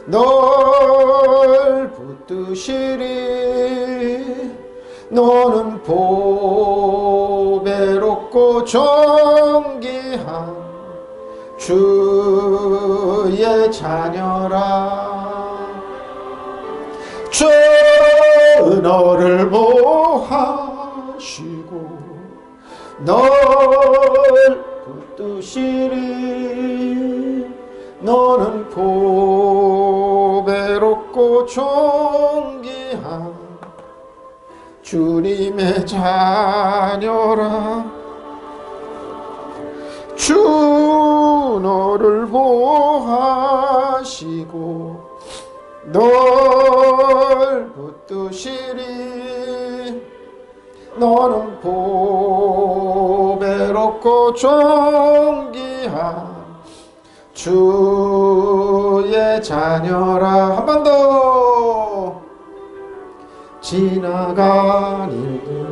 널 붙드시리. 너는 보배롭고 존귀한 주의 자녀라. 주 너를 보호하시고 널 붙드시리. 너는 주님의 자녀라. 주 너를 보호하시고 널 붙드시리. 너는 보배롭고 존귀한 주의 자녀라. 한 번 더. 지나간 일들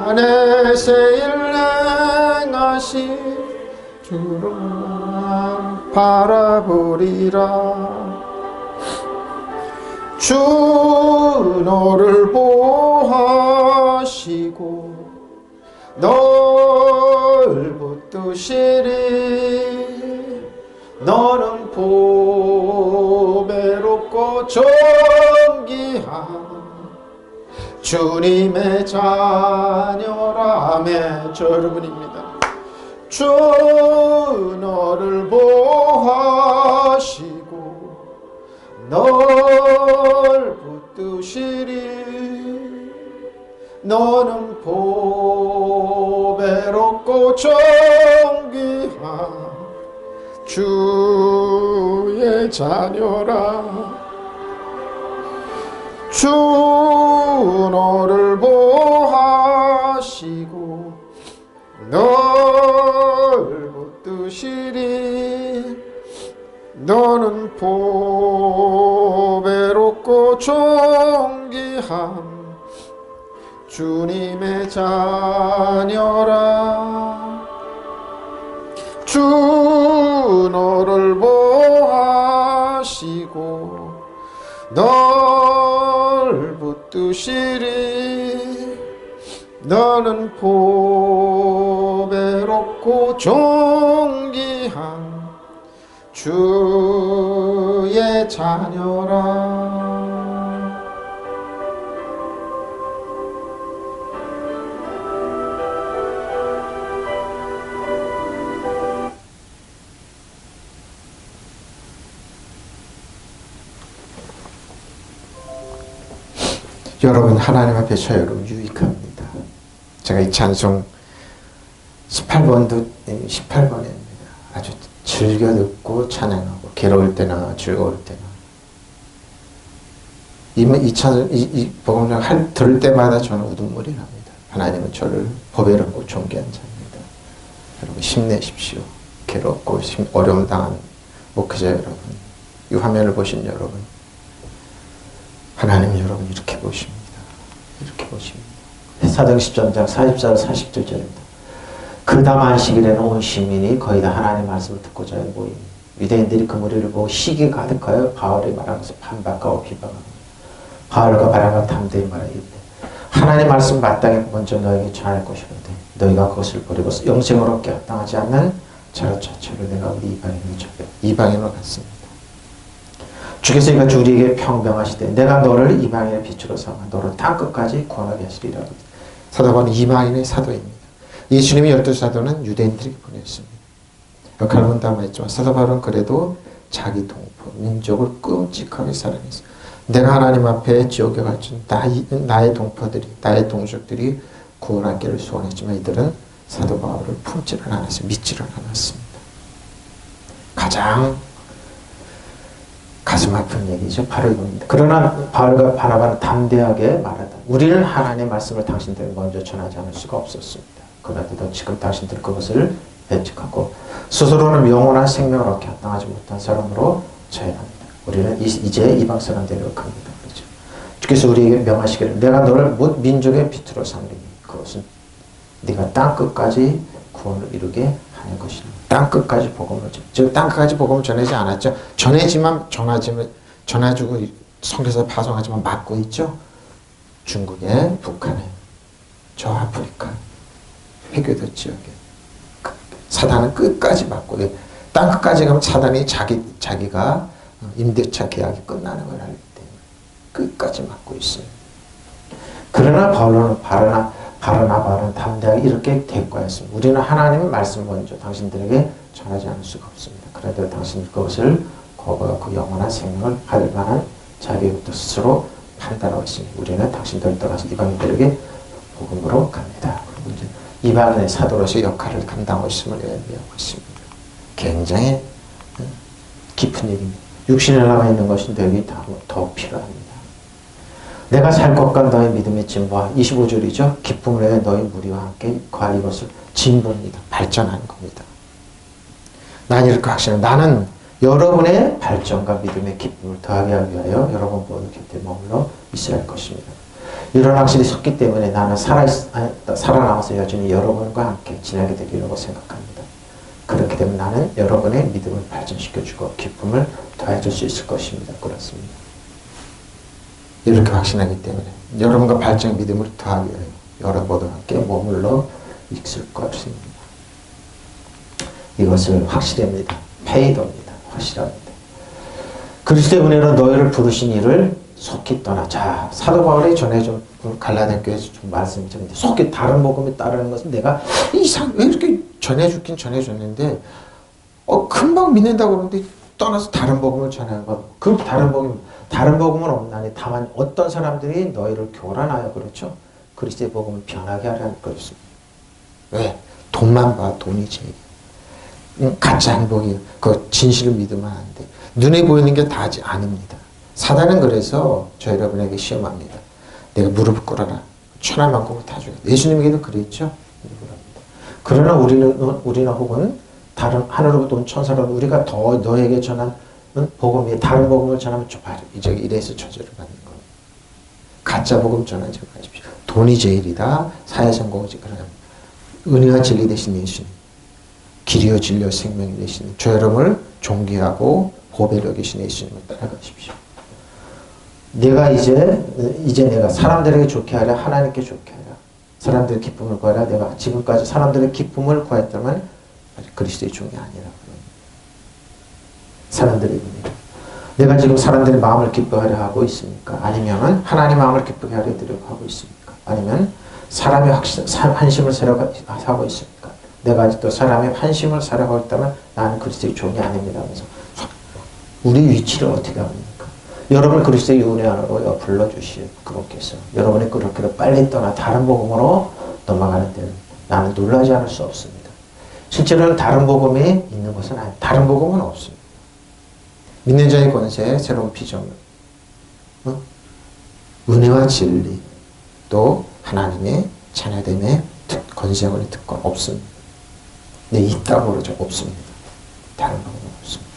안에 새일 행하시 주를 바라보리라. 주 너를 보호하시고 널 붙드시리. 너는 보배롭고 존귀한 주님의 자녀라. 아멘. 저 여러분입니다. 주 너를 보호하시고 널 붙드시리. 너는 보배롭고 존귀한 주의 자녀라. 주 너를 보호하시고 널 붙드시리. 너는 보배롭고 존귀한 주님의 자녀라. 주 너를 보호하시고 널 붙드시리. 너는 보배롭고 존귀한 주의 자녀라. 여러분, 하나님 앞에 저 여러분 유익합니다. 제가 이 찬송 18번입니다. 아주 즐겨 듣고 찬양하고, 괴로울 때나 즐거울 때나. 이 찬송, 이 복음을 들을 때마다 저는 우두머리 납니다. 하나님은 저를 보배롭고 존귀한 자입니다. 여러분 힘내십시오. 괴롭고 어려움 당한 목회자 여러분, 이 화면을 보신 여러분, 하나님 여러분 이렇게 보십니다. 이렇게 보십니다. 사도행전 10장 44, 47절입니다. 그 다만시길에는 온 시민이 거의 다 하나님의 말씀을 듣고자 모이니 유대인들이 그 무리를 보고 시기 가득하여 바울이 말하는 것을 반박하고 비방합니다. 바울과 바나바가 담대히 말하기를 하나님의 말씀 마땅히 먼저 너에게 전할 것이로되 너희가 그것을 버리고 영생을 얻게 합당하지 않는 자로 자체로 내가 우리 이방인을 접해 이방인으로 갔습니다. 주께서 이같이 우리에게 평병하시되 내가 너를 이방인의 빛으로 삼아 너를 땅끝까지 구원하게 하시리라. 사도 바울은 이방인의 사도입니다. 예수님이 12사도는 유대인들에게 보냈습니다. 칼빈은 담아있지만 사도 바울은 그래도 자기 동포, 민족을 끔찍하게 사랑했어요. 내가 하나님 앞에 지옥에 갇힌 나의 동포들이, 나의 동족들이 구원하기를 소원했지만 이들은 사도 바울을 품지를 않았어요. 믿지를 않았습니다. 가장 가슴 아픈 얘기죠. 바로 이겁니다. 그러나 바울과 바나바는 담대하게 말하다. 우리는 하나님의 말씀을 당신들에게 먼저 전하지 않을 수가 없었습니다. 그런데도 지금 당신들 그것을 배척하고 스스로는 영원한 생명을 얻게 합당하지 못한 사람으로 처해합니다. 우리는 이제 이방 사람들을 갑니다. 그렇죠? 주께서 우리에게 명하시기를 내가 너를 못 민족의 빛으로 삼리니 그것은 네가 땅끝까지 구원을 이루게 하는 것이다. 땅끝까지 복음을 즉 땅끝까지 복음을 전하지 않았죠. 전해지만 전해주고 성경에서 파송하지만 막고 있죠. 중국에, 북한에, 저 아프리카 해교도 지역에 사단은 끝까지 막고 땅끝까지 가면 사단이 자기가 임대차 계약이 끝나는 걸 알기 때문에 끝까지 막고 있습니다. 그러나 바나바는 담대하게 이렇게 대꾸했습니다. 우리는 하나님의 말씀을 먼저 당신들에게 전하지 않을 수가 없습니다. 그래도 당신들 그것을 거부하고 영원한 생명을 받을 만한 자기부터 스스로 판단하고 있으니 우리는 당신들을 떠나서 이방인들에게 복음으로 갑니다. 그리고 이제 이방인의 사도로서 역할을 감당하고 있음을 의미하고 있습니다. 굉장히 깊은 얘기입니다. 육신에 남아있는 것이 너에게 더 필요합니다. 내가 살 것과 너의 믿음의 진보와 25절이죠. 기쁨을 해 너희 무리와 함께 거할 이것을 진보입니다. 발전하는 겁니다. 나는 이렇게 확신해. 나는 여러분의 발전과 믿음의 기쁨을 더하게 하기 위하여 여러분 모두 곁에 머물러 있어야 할 것입니다. 이런 확신이 섰기 때문에 나는 살아남아서 여전히 여러분과 함께 지내게 되리라고 생각합니다. 그렇게 되면 나는 여러분의 믿음을 발전시켜주고 기쁨을 더해줄 수 있을 것입니다. 그렇습니다. 이렇게 확신하기 때문에 여러분과 발전 믿음을 더하기 위하여 여러분과 함께 머물러 있을 것입니다. 이것을 확실합니다. 페이더입니다. 확실합니다. 그리스도의 은혜로 너희를 부르신 이를 속히 떠나. 자, 사도 바울이 전에 좀 갈라디아 교회에서 좀 말씀드렸는데 속히 다른 복음에 따르는 것은 내가 왜 이렇게 전해주긴 전해줬는데 금방 믿는다고 그러는데 떠나서 다른 복음을 전하는 것. 그 다른 복음은 없나니 다만 어떤 사람들이 너희를 교란하여 그렇죠. 그리스도의 복음을 변하게 하려는 것입니다. 왜? 돈만 봐. 돈이 제일. 가짜 행복이에요. 그 진실을 믿으면 안 돼. 눈에 보이는 게 다지 아닙니다. 사단은 그래서 저 여러분에게 시험합니다. 내가 무릎을 꿇어라. 천하만국을 다 주겠다. 예수님에게도 그랬죠. 그러나 우리는 혹은 다른 하늘로부터 온 천사로는 우리가 더 너에게 전한 복음이 다른 복음을 전하면 좁아요. 이제 이래서 저주를 받는 거예요. 가짜 복음 전하지 마십시오. 돈이 제일이다. 사회성공이지. 그러나 은혜와 진리 대신 예수님. 길이요 진리요 생명이 되시는 저 여러분을 존귀하고 보배로 계신 예수님을 따라가십시오. 내가 이제 내가 사람들에게 좋게 하려 하나님께 좋게 하라. 사람들의 기쁨을 구하라. 내가 지금까지 사람들의 기쁨을 구했다면 아직 그리스도의 종이 아니라고요. 사람들의 은혜. 내가 지금 사람들의 마음을 기뻐하려 하고 있습니까? 아니면 하나님 마음을 기쁘게 하려 하고 있습니까? 아니면 사람의 환심을 사려고 하고 있습니까? 내가 아직도 사람의 환심을 사려고 했다면 나는 그리스도의 종이 아닙니다. 하면서 우리 위치를 어떻게 합니까? 여러분 그리스도의 은혜 안으로 불러주실 그분께서 여러분이 그렇게 빨리 떠나 다른 복음으로 넘어가는 데는 나는 놀라지 않을 수 없습니다. 실제로는 다른 복음이 있는 것은 아니에요. 다른 복음은 없습니다. 믿는 자의 권세, 새로운 비전, 은혜와 진리, 또 하나님의 자녀됨의 권세권의 특권 없습니다. 네, 있다고 그러죠. 없습니다. 다른 복음은 없습니다.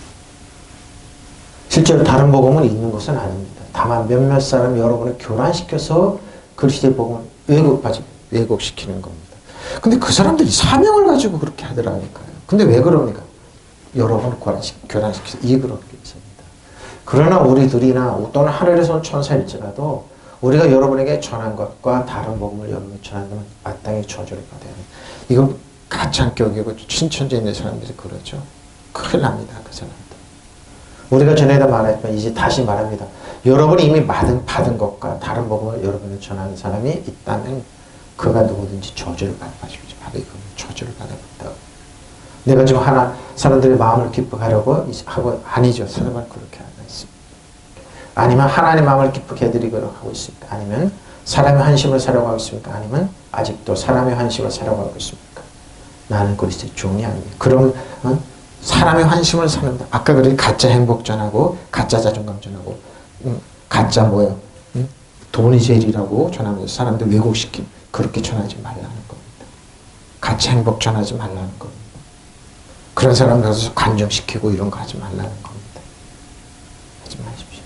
실제로 다른 복음은 있는 것은 아닙니다. 다만 몇몇 사람 여러분을 교란시켜서 그리스도의 복음을 왜곡시키는 겁니다. 근데 그 사람들이 사명을 가지고 그렇게 하더라니까요. 근데 왜 그럽니까? 여러분을 교란시켜서 그렇게 있습니다. 그러나 우리들이나 또는 하늘에서 온 천사일지라도 우리가 여러분에게 전한 것과 다른 복음을 여러분에게 전한다면 마땅히 저주를 받아야 합니다. 이거 가짜격이고 신천지에 있는 사람들이 그러죠. 큰일 납니다. 그 사람들. 우리가 전에도 말했지만 이제 다시 말합니다. 여러분이 이미 받은 것과 다른 복음을 여러분에 전하는 사람이 있다면 그가 누구든지 저주를 받아십시오. 바로 이거 저주를 받아본다고. 내가 지금 사람들의 마음을 기쁘게 하려고 하고 아니죠. 사람은 그렇게 하고 있습니다. 아니면 하나님의 마음을 기쁘게 해드리려고 하고 있습니까? 아니면 사람의 환심을 사려고 하고 있습니까? 아니면 아직도 사람의 환심을 사려고 하고 있습니까? 나는 그리스도의 종이 아닙니다. 그럼 사람의 환심을 사는다. 아까 그랬지 가짜 행복 전하고 가짜 자존감 전하고 가짜 뭐예요? 돈이 제일이라고 전하면서 사람들 왜곡시킨 그렇게 전하지 말라는 겁니다. 가짜 행복 전하지 말라는 겁니다. 그런 사람들 관정시키고 이런 거 하지 말라는 겁니다. 하지 마십시오.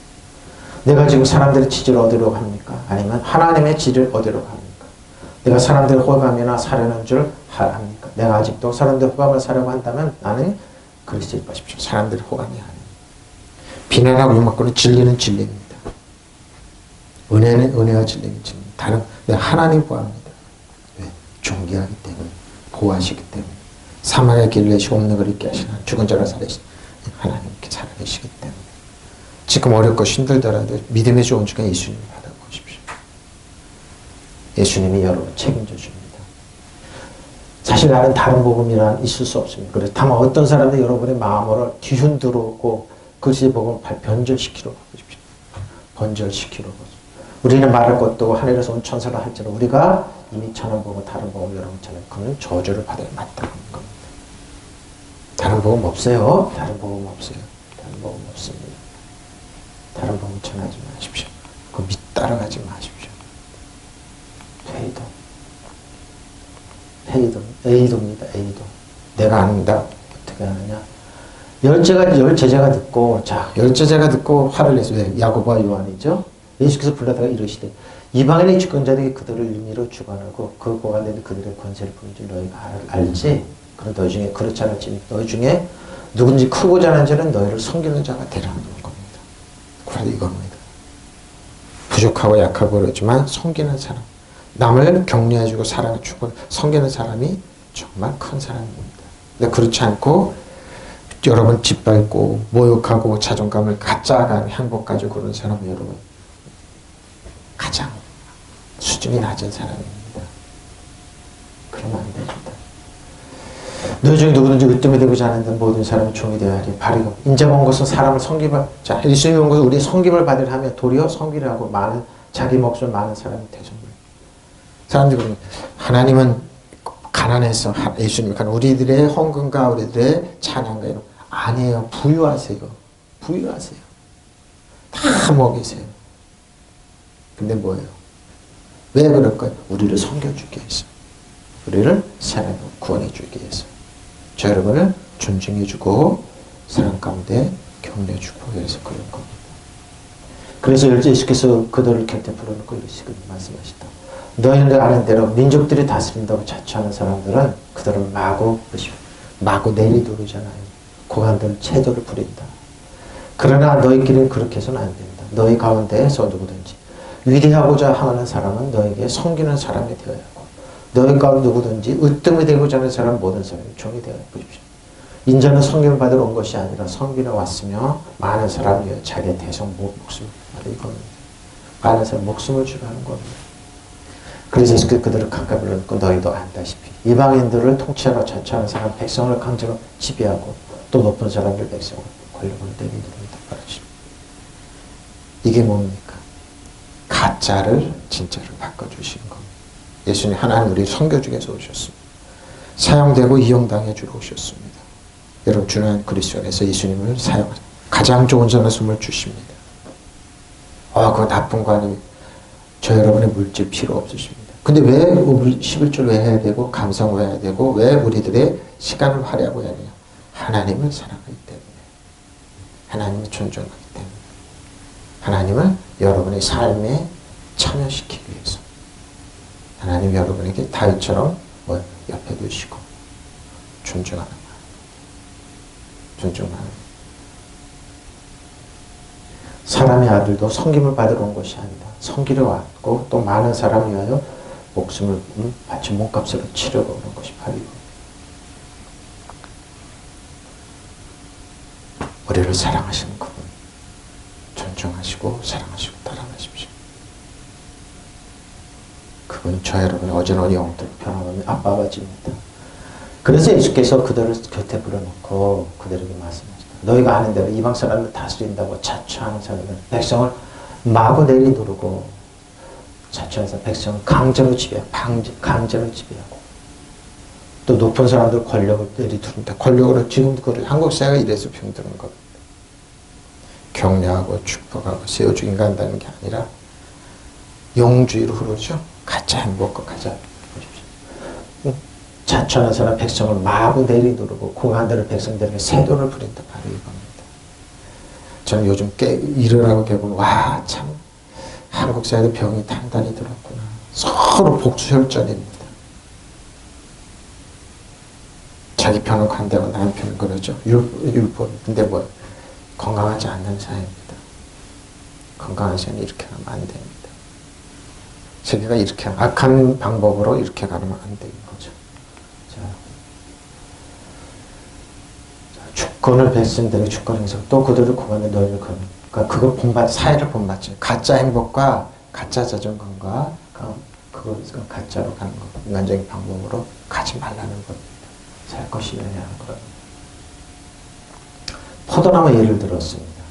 내가 지금 사람들의 지지를 얻으려고 합니까? 아니면 하나님의 지지를 얻으려고 합니까? 내가 사람들의 호감이나 사려는 줄 합니까? 내가 아직도 사람들의 호감을 사려고 한다면 나는 그리스도를 보십시오. 사람들의 호감이 아닙니다. 비난하고 욕먹고는 진리는 진리입니다. 은혜는 은혜와 진리는 진리입니다. 다른 하나님 보합니다. 왜? 존귀하기 때문에 보호하시기 때문에 사망의 길을 내시고 없는 걸 있게 하시나 죽은 자를 살리시는 하나님께 살아계시기 때문에 지금 어렵고 힘들더라도 믿음의 좋은 주간 예수님을 받아보십시오. 예수님이 여러분 책임져 줍니다. 사실 나는 다른 복음이란 있을 수 없습니다. 그래서 다만 어떤 사람들이 여러분의 마음을 뒤흔들고 그리스도의 복음을 변절시키려고 하십시오. 번절시키러 오죠. 우리는 말할 것도 하늘에서 온 천사를 할지라도 우리가 이미 전한 복음 다른 복음 여러분처럼 그는 저주를 받아야 마땅한 겁니다. 다른 복음 없어요. 다른 복음 없어요. 다른 복음 없습니다. 다른 복음 전하지 마십시오. 그 따라가지 마십시오. A도입니다. A도. 내가 안다. 어떻게 하느냐. 열 제자가 듣고, 열 제자가 듣고 화를 내서, 왜? 야고보와 요한이죠? 예수께서 불러다가 이르시되, 이방인의 주권자들이 그들을 임의로 주관하고, 그 고관들이 그들의 권세를 부는 줄 너희가 알지? 그럼 너희 중에 그렇지 않을지, 너희 중에 누군지 크고 잘한 자는 너희를 섬기는 자가 되라는 겁니다. 그래도 이겁니다. 부족하고 약하고 그러지만 섬기는 사람. 남을 격려해주고 사랑해주고 섬기는 사람이 정말 큰 사람입니다. 근데 그렇지 않고 여러분 짓밟고 모욕하고 자존감을 가짜가 행복 가지고 그런 사람은 여러분 가장 수준이 낮은 사람입니다. 그러면 안 됩니다. 너희 중에 누구든지 으뜸이 되고자 하는 모든 사람이 종이 되어야 하리. 바리고 인자가 온 것은 사람을 섬김을 예수님이 온 것은 우리의 섬김을 받으려 하며 도리어 섬기려 하고 많은 자기 몫을 많은 사람이 되죠. 사람들이 그러면 하나님은 가난해서 예수님이 우리들의 헌금과 우리들의 찬양과 이런 아니에요. 부유하세요. 부유하세요. 다 먹이세요. 근데 뭐예요? 왜 그럴까요? 우리를 섬겨주기 위해서. 우리를 사랑으로 구원해주기 위해서. 저 여러분을 존중해주고 사랑 가운데 격려해주고 위해서 그런 겁니다. 그래서 예수께서 그들을 곁에 불러놓고 이러시고 말씀하시다. 너희는 아는 대로 민족들이 다스린다고 자처하는 사람들은 그들을 마구 내리두르잖아요. 고관들 체도를 부린다. 그러나 너희끼리는 그렇게 해서는 안 된다. 너희 가운데에서 누구든지 위대하고자 하는 사람은 너에게 섬기는 사람이 되어야 하고 너희 가운데 누구든지 으뜸이 되고자 하는 사람 모든 사람이 종이 되어야 보십시오. 인자는 섬김을 받으러 온 것이 아니라 섬기러 왔으며 많은 사람을 위해 자기의 대성 목숨을 받으러 이겁니다. 많은 사람 목숨을 주려 하는 겁니다. 그래서 그들을 가까이 불러놓고 너희도 안다시피 이방인들을 통치하러 자처하는 사람 백성을 강제로 지배하고 또 높은 사람들 백성을 권력을 내리도록 바라십니다. 이게 뭡니까? 가짜를 진짜로 바꿔주시는 겁니다. 예수님 하나님 우리 섬겨주기 위해서 오셨습니다. 사용되고 이용당해 주러 오셨습니다. 여러분 주는 그리스도 안에서 예수님을 사용하세요. 가장 좋은 전화숨을 주십니다. 그 나쁜 관이 저 여러분의 물질 필요 없으십니다. 근데 왜 11절 왜 해야 되고 감상 왜 해야 되고 왜 우리들의 시간을 할애하고 해야 되냐? 하나님을 사랑하기 때문에 하나님을 존중하기 때문에 하나님을 여러분의 삶에 참여시키기 위해서 하나님 여러분에게 다윗처럼 옆에 두시고 존중하는 거예요. 존중하는 사람의 아들도 섬김을 받으러 온 것이 아니라 섬기러 왔고 또 많은 사람을 위하여 목숨을 바치 몸값으로 치르고 오는 것이 바로 이겁니다. 우리를 사랑하시는 그분 존중하시고 사랑하시고 따라가십시오. 그분 저 여러분의 어제는 영들 변함없는 아빠 아버지입니다. 그래서 예수께서 그들을 곁에 불러놓고 그들에게 말씀하시다. 너희가 아는 대로 이방 사람을 다스린다고 자처하는 사람은 백성을 마구 내리누르고 자처해서 백성을 강제로 지배하고 강제로 지배하고 또 높은 사람들 권력을 내리두른다. 권력으로 지금 한국 사회가 이래서 병드는 겁니다. 격려하고 축복하고 세워주고 인간다는 게 아니라 영주의로 흐르죠. 가짜 행복과 가짜 보십시오. 자처하는 사람 백성을 마구 내리누르고 고관들을 백성들에게 세도를 부린다. 바로 이겁니다. 저는 요즘 일어나고 깨보면 와 참 한국 사회도 병이 단단히 들었구나. 서로 복수혈전입니다. 자기 편은 관대하고 남의 편은 그러죠. 율법. 근데 건강하지 않는 사회입니다. 건강한 사회는 이렇게 하면 안 됩니다. 세계가 이렇게 악한 방법으로 이렇게 가면 안 되는 거죠. 주권을 백성들에게 주권 행사 또 그들을 고관에 너희를 그러니까 그걸 사회를 본받지 가짜 행복과 가짜 자존감과 그걸 가짜로 가는 것 인간적인 방법으로 가지 말라는 겁니다. 살 것이 있느냐 하는 거랍니다. 포도나무 예를 들었습니다.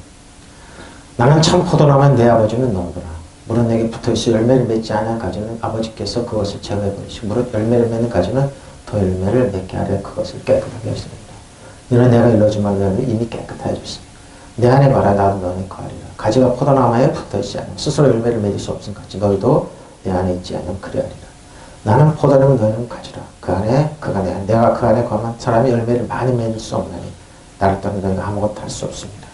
나는 참 포도나무인 내 아버지는 너무더라. 무릇 내게 붙어있어 열매를 맺지 않은 가지는 아버지께서 그것을 제거해버리시고 무릇 열매를 맺는 가지는 더 열매를 맺게 하려 그것을 깨끗하게 하시느니라. 너는 내가 일러준 말로 이미 깨끗하게 하셨으니 내 안에 거하라 나도 너 안에 거하리라. 가지가 포도나무에 붙어있지 않으면 스스로 열매를 맺을 수 없은 같이 너희도 내 안에 있지 않으면 그리하리라. 나는 포도나무 너희는 가지라. 그 안에 그가 내 안에 내가 그 안에 거하면 사람이 열매를 많이 맺을 수 없나니 나를 떠나 너희가 아무것도 할 수 없습니다.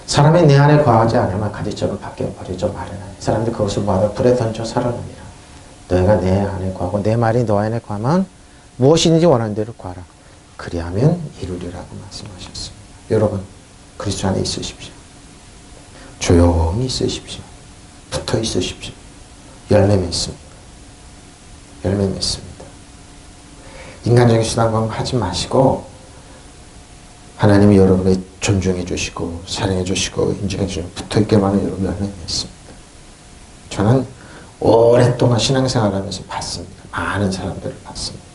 사람이 내 안에 거하지 않으면 가지처럼 밖에 버리죠 마련하니 사람들이 그것을 모아서 불에 던져 살아납니다. 너희가 내 안에 거하고 내 말이 너 안에 거하면 무엇이든지 원하는 대로 구하라. 그리하면 이루리라고 말씀하셨습니다. 여러분 그리스도 안에 있으십시오. 조용히 있으십시오. 붙어 있으십시오. 열매 맺습니다. 열매 맺습니다. 인간적인 수단과 하지 마시고 하나님이 여러분을 존중해 주시고 사랑해 주시고 인정해 주시고 붙어있게만 하면 여러분 열매 맺습니다. 저는 오랫동안 신앙생활하면서 봤습니다. 많은 사람들을 봤습니다.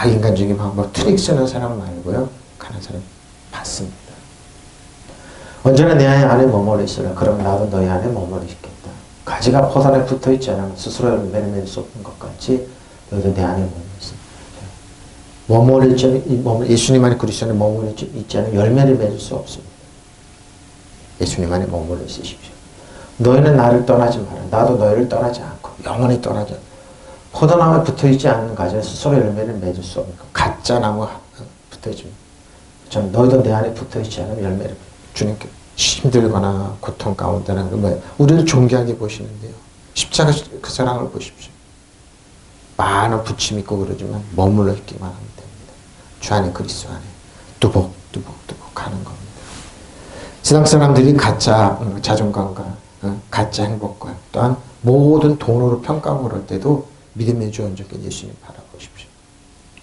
인간적인 방법 트릭 쓰는 사람 말고요. 가는 사람 봤습니다. 언제나 내 안에 머물러 있으라. 그럼 나도 너희 안에 머물러 있겠다. 가지가 포도나무에 붙어있지 않으면 스스로 열매를 맺을 수 없는 것 같이 너희도 내 안에 머물러 있습니다. 예수님 안에 그리스도 안에 머물러 있지 않으면 열매를 맺을 수 없습니다. 예수님 안에 머물러 있으십시오. 너희는 나를 떠나지 마라. 나도 너희를 떠나지 않고 영원히 떠나지 않고 포도나무에 붙어있지 않는 가지는 스스로 열매를 맺을 수 없는 것. 가짜 나무 붙어있지 전 너희도 내 안에 붙어있지 않으면 열매를 주님께 힘들거나 고통 가운데나 그러면 우리를 존귀하게 보시는데요. 십자가 그 사랑을 보십시오. 많은 부침 있고 그러지만 머물러 있기만 하면 됩니다. 주 안에 그리스도 안에 뚜벅뚜벅뚜벅 가는 겁니다. 세상 사람들이 가짜 자존감과 가짜 행복과 또한 모든 돈으로 평가하고 그럴 때도 믿음의 주 온전히 예수님 바라보십시오.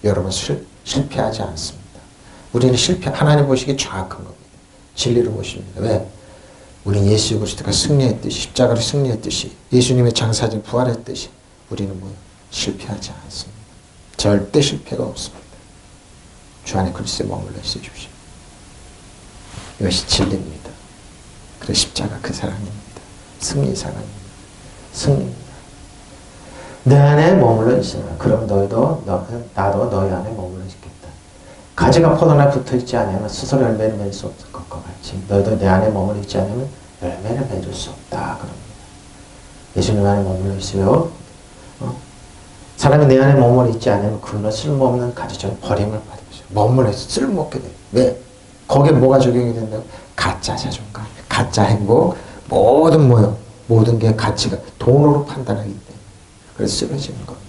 여러분 실패하지 않습니다. 우리는 하나님 보시기에 정확한 겁니다. 진리로 보십니다. 왜? 우리는 예수 그리스도가 승리했듯이 십자가를 승리했듯이 예수님의 장사진 부활했듯이 우리는 실패하지 않습니다. 절대 실패가 없습니다. 주 안에 그리스도에 머물러 있으십시오. 이것이 진리입니다. 그래서 십자가 그 사랑입니다. 승리 사랑입니다. 승리입니다. 내 안에 머물러 있으라. 그럼 나도 너희 안에 머물러 있겠다. 가지가 포도나무에 붙어있지 않으면 스스로 열매를 맺을 수 없을 것과 같이 너희도 내 안에 머물러 있지 않으면 열매를 맺을 수 없다. 그럽니다. 예수님 안에 머물러 있어요. 사람이 내 안에 머물러 있지 않으면 그는 쓸모없는 가지처럼 버림을 받으죠. 머물러 있어 쓸모없게 돼요. 왜? 거기에 뭐가 적용이 된다고? 가짜 자존감, 가짜 행복, 모든 게 가치가 돈으로 판단하기 때문에 그래서 쓰러지는 겁니다.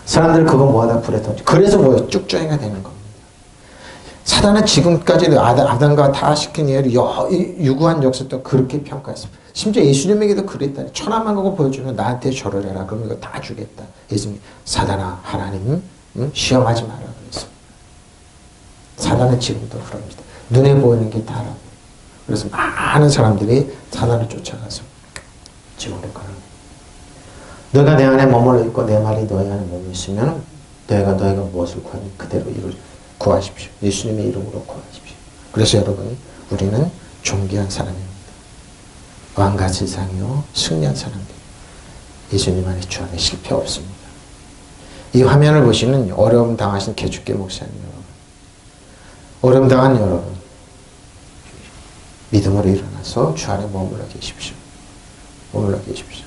사람들 그거 모아다 불에 던져. 그래서 쭉정이가 되는 겁니다. 사단은 지금까지도 아담과 다 시킨 일을 유구한 역사도 그렇게 평가했습니다. 심지어 예수님에게도 그랬다. 천하만 가고 보여주면 나한테 절을 해라. 그러면 이거 다 주겠다. 예수님, 사단아, 하나님 시험하지 마라 그랬습니다. 사단은 지금도 그럽니다. 눈에 보이는 게 다라고. 그래서 많은 사람들이 사단을 쫓아가서 지옥에 가는 너희가 내 안에 머물러 있고 내 말이 너희 안에 머물러 있으면 너희가 무엇을 구하니 그대로 구하십시오. 예수님의 이름으로 구하십시오. 그래서 여러분 우리는 존귀한 사람입니다. 왕과 세상이요 승리한 사람들. 예수님 안에 주 안에 실패 없습니다. 이 화면을 보시는 어려움 당하신 개주교 목사님 여러분, 어려움 당한 여러분, 믿음으로 일어나서 주 안에 머물러 계십시오. 머물러 계십시오.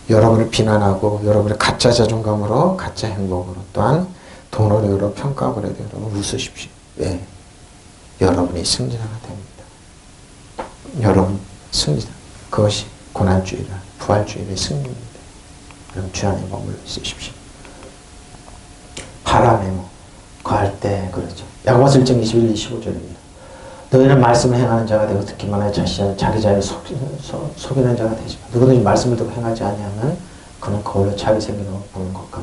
여러분을 비난하고 여러분의 가짜 자존감으로 가짜 행복으로 또한 돈으로 여러 평가하고 그래도 여러분 웃으십시오. 왜? 여러분이 승리자가 됩니다. 여러분 승리자. 그것이 고난주의라 부활주의의 승리입니다. 여러분 주 안에 머물러 있으십시오. 바람에 거할 때 그러죠. 야고보서 1장 21, 25절입니다. 너희는 말씀을 행하는 자가 되고 듣기만 하여 자기 자를 속이는 자가 되지 마. 누구든지 말씀을 듣고 행하지 아니하면 그는 거울로 자기 생기를 보는 것과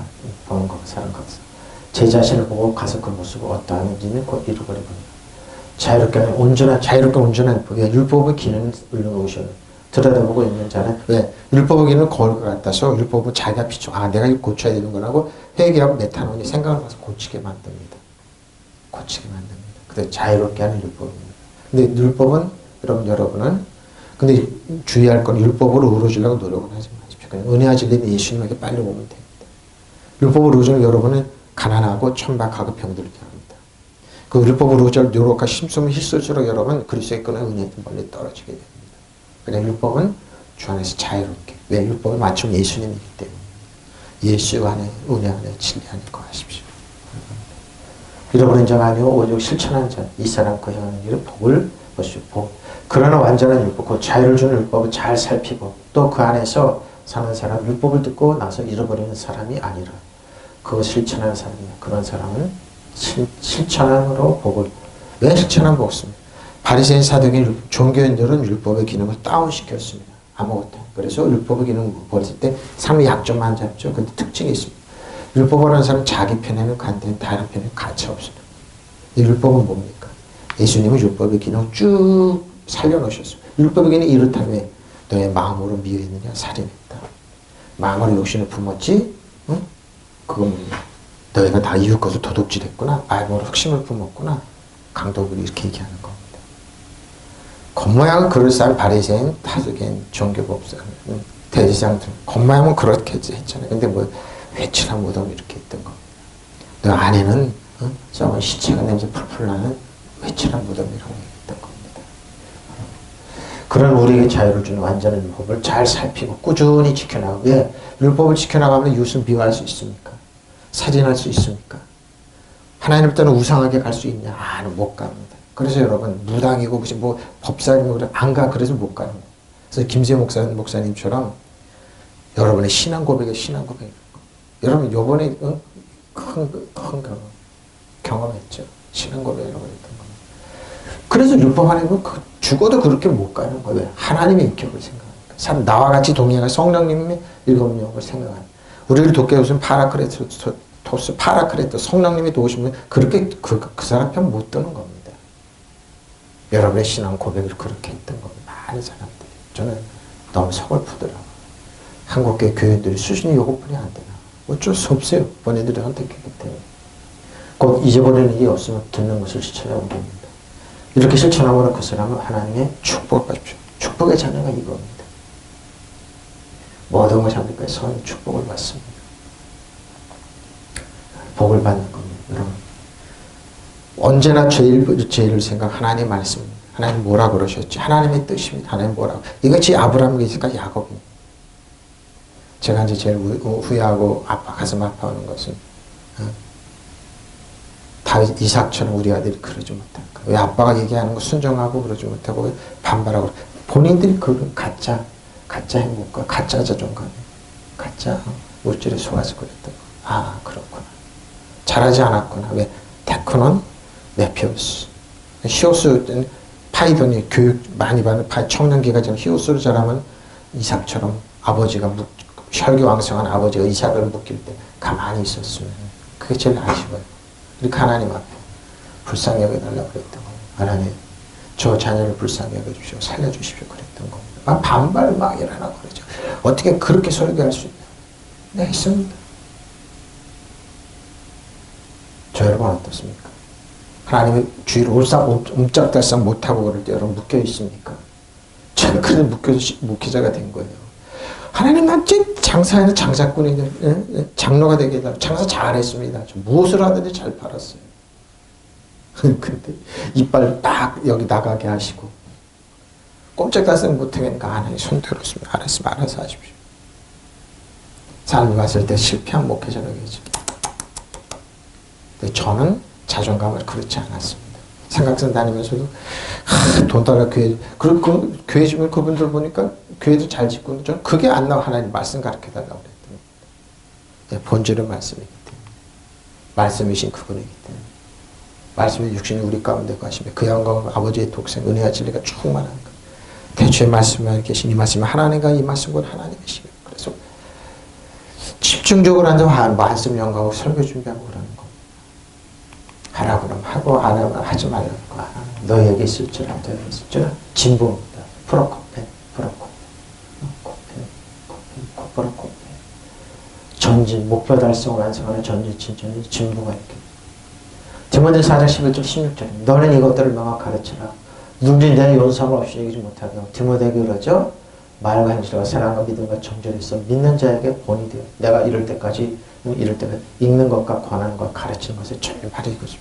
사는 것이다. 제 자신을 보고 가서 그 모습을 어떠한지는 곧 잃어버리거니와. 자유롭게 온전한 율법의 기능을 놓으셔. 들여다보고 있는 자는 왜? 율법의 기능은 거울과 같아서 율법은 자기가 비춰. 내가 이거 고쳐야 되는 거라고 회개하고 메타노니 생각을 가서 고치게 만듭니다. 고치게 만듭니다. 그 그때 자유롭게 하는 율법입니다. 근데 율법은 여러분은 근데 주의할 건 율법으로 이루어지려고 노력을 하지 마십시오. 그냥 은혜와 진리는 예수님에게 빨리 오면 됩니다. 율법으로 이루어지는 여러분은 가난하고 천박하고 병들게 합니다. 그 율법으로 이루어질 노력과 힘쓰면 힘쓸수록 여러분 그리스도의 끈은 은혜에서 멀리 떨어지게 됩니다. 그냥 율법은 주 안에서 자유롭게. 왜 율법을 맞추면 예수님이기 때문에. 예수 안에 은혜 안에 진리 안에 거하십시오. 잃어버린 자가 아니고 오직 실천한 자, 이 사람 그 행하는 일은 복을 보시오. 복. 그러나 완전한 율법, 그 자유를 주는 율법을 잘 살피고 또 그 안에서 사는 사람, 율법을 듣고 나서 잃어버리는 사람이 아니라 그거 실천하는 사람이야. 그런 사람은 실천함으로 복을. 왜 실천하면 복습니다. 바리새인 사두개인 종교인들은 율법의 기능을 다운시켰습니다. 아무것도. 그래서 율법의 기능을 버릴 때 삶의 약점만 잡죠. 근데 특징이 있습니다. 율법을 하는 사람은 자기 편에는 간대, 다른 편에는 가치 없습니다. 율법은 뭡니까? 예수님은 율법의 기능을 쭉 살려놓으셨습니다. 율법의 기능이 이렇다면 너의 마음으로 미워했느냐? 살인했다. 마음으로 욕심을 품었지? 응? 그건 뭐냐? 너희가 다 이웃 것을 도둑질했구나. 마음으로 흑심을 품었구나. 강도들이 이렇게 얘기하는 겁니다. 겉모양은 그럴싸한 바리새인, 사두개인, 종교법사, 대제사장들 겉모양은 그렇게 했잖아요. 근데 뭐 회칠한 무덤 이렇게 했던 겁니다. 너 안에는 썩은 시체가 냄새 풀풀 나는 회칠한 무덤이라고 얘기했던 겁니다. 그런 우리에게 자유를 주는 완전한 율법을 잘 살피고 꾸준히 지켜나가고 왜? 율법을 지켜나가면 이웃을 미워할 수 있습니까? 살인할 수 있습니까? 하나님 때는 우상하게 갈 수 있냐? 못 갑니다. 그래서 여러분 무당이고 뭐 법사님이고 안 가. 그래서 못 가는 거예요. 그래서 김세 목사님처럼 여러분의 신앙 고백이 신앙 고백. 여러분 요번에 큰 경험했죠. 신앙 고백이라고 했던 거. 그래서 율법 안에는 죽어도 그렇게 못 가는 거예요. 왜? 하나님의 인격을 생각하니까. 참 나와 같이 동행한 성령님의 일곱 영을 생각하는. 우리를 돕게 해주신 파라크레토 성령님이 도우시면 그렇게 그 사람 편 못 드는 겁니다. 여러분의 신앙 고백을 그렇게 했던 겁니다. 많은 사람들이. 저는 너무 서글프더라고요. 한국교회 교인들이 수준이 요것뿐이 안 되나. 어쩔 수 없어요. 본인들이 선택했기 때문에. 곧 잊어버리는 일이 없으면 듣는 것을 실천하고 됩니다. 이렇게 실천하면 그 사람은 하나님의 축복을 받죠. 축복의 자녀가 이겁니다. 모든 것이 하나님께서 선 축복을 받습니다. 복을 받는 겁니다. 여러분. 언제나 제일 생각 하나님 말씀입니다. 하나님 뭐라 그러셨지? 하나님의 뜻입니다. 하나님 뭐라고. 이것이 아브라함에게 있을까? 야곱입니다. 제가 이제 제일 후회하고 가슴 아파하는 것은 다윗 이삭처럼 우리 아들이 그러지 못할까? 왜 아빠가 얘기하는 거 순종하고 그러지 못하고 왜 반발하고 본인들이 그 가짜 행복과 가짜 자존감, 가짜 물질에 속아서 그랬던 거. 그렇구나. 잘하지 않았구나. 왜? 테크논 메피우스. 히오스 파이돈이 교육 많이 받는 청년기가 전 히오스를 잘하면 이삭처럼 아버지가 혈기왕성한 아버지가 이삭을 묶일 때 가만히 있었으면 그게 제일 아쉬워요. 이렇게 하나님 앞에 불쌍히 여겨달라고 그랬던 거예요. 하나님 저 자녀를 불쌍히 여겨주십시오. 살려주십시오. 그랬던 겁니다. 반발 막 일어나고 그러죠. 어떻게 그렇게 설교할 수 있냐. 네, 있습니다. 저 여러분 어떻습니까? 하나님의 주의를 옴짝달싹 못하고 그럴 때 여러분 묶여 있습니까? 저는 그래도 목회자가 된 거예요. 하나님 난 장사에는 장사꾼이 장로가 되게 해달라고. 장사 잘했습니다. 무엇을 하든지 잘 팔았어요. 근데 이빨 딱 여기 나가게 하시고 꼼짝달싹 못하니까 하나님 손 들었습니다. 알았으면 알아서 하십시오. 사람이 왔을 때 실패한 목회자라고 했죠. 근데 저는 자존감을 그렇지 않았습니다. 삼각산 다니면서도 돈 달라 교회 교회 주면 그분들 보니까 교회도 잘 짓고 저는 그게 안 나와. 하나님 말씀 가르쳐 달라고 그랬더니 본질은 말씀이기 때문에 말씀이신 그분이기 때문에 말씀의 육신이 우리 가운데 가시며 그 영광과 아버지의 독생 은혜와 진리가 충만한 것. 대초에 말씀만 계신 이 말씀이 하나님과 이 말씀은 하나님이시며 그래서 집중적으로 앉아 말씀 영광하고 설교 준비하고 그러는 거. 하라 그러면 하고 안 하면 하지 말라고. 너에게 있을 줄 알아. 너에게 있을 줄 알아. 진보입니다. 프로코페. 전진 목표 달성을 완성하는 전진 진보가 이렇게 디모데 4장 11절 16절 너는 이것들을 명확히 가르치라. 누구든지 내 용서함을 없이 얘기 못하게 하고 디모데에게 그러죠. 말과 행실과 사랑과 믿음과 정절이 있어 믿는 자에게 본이 되어 내가 이럴 때까지 읽는 것과 권하는 것 가르치는 것을 전혀 바로 이거죠.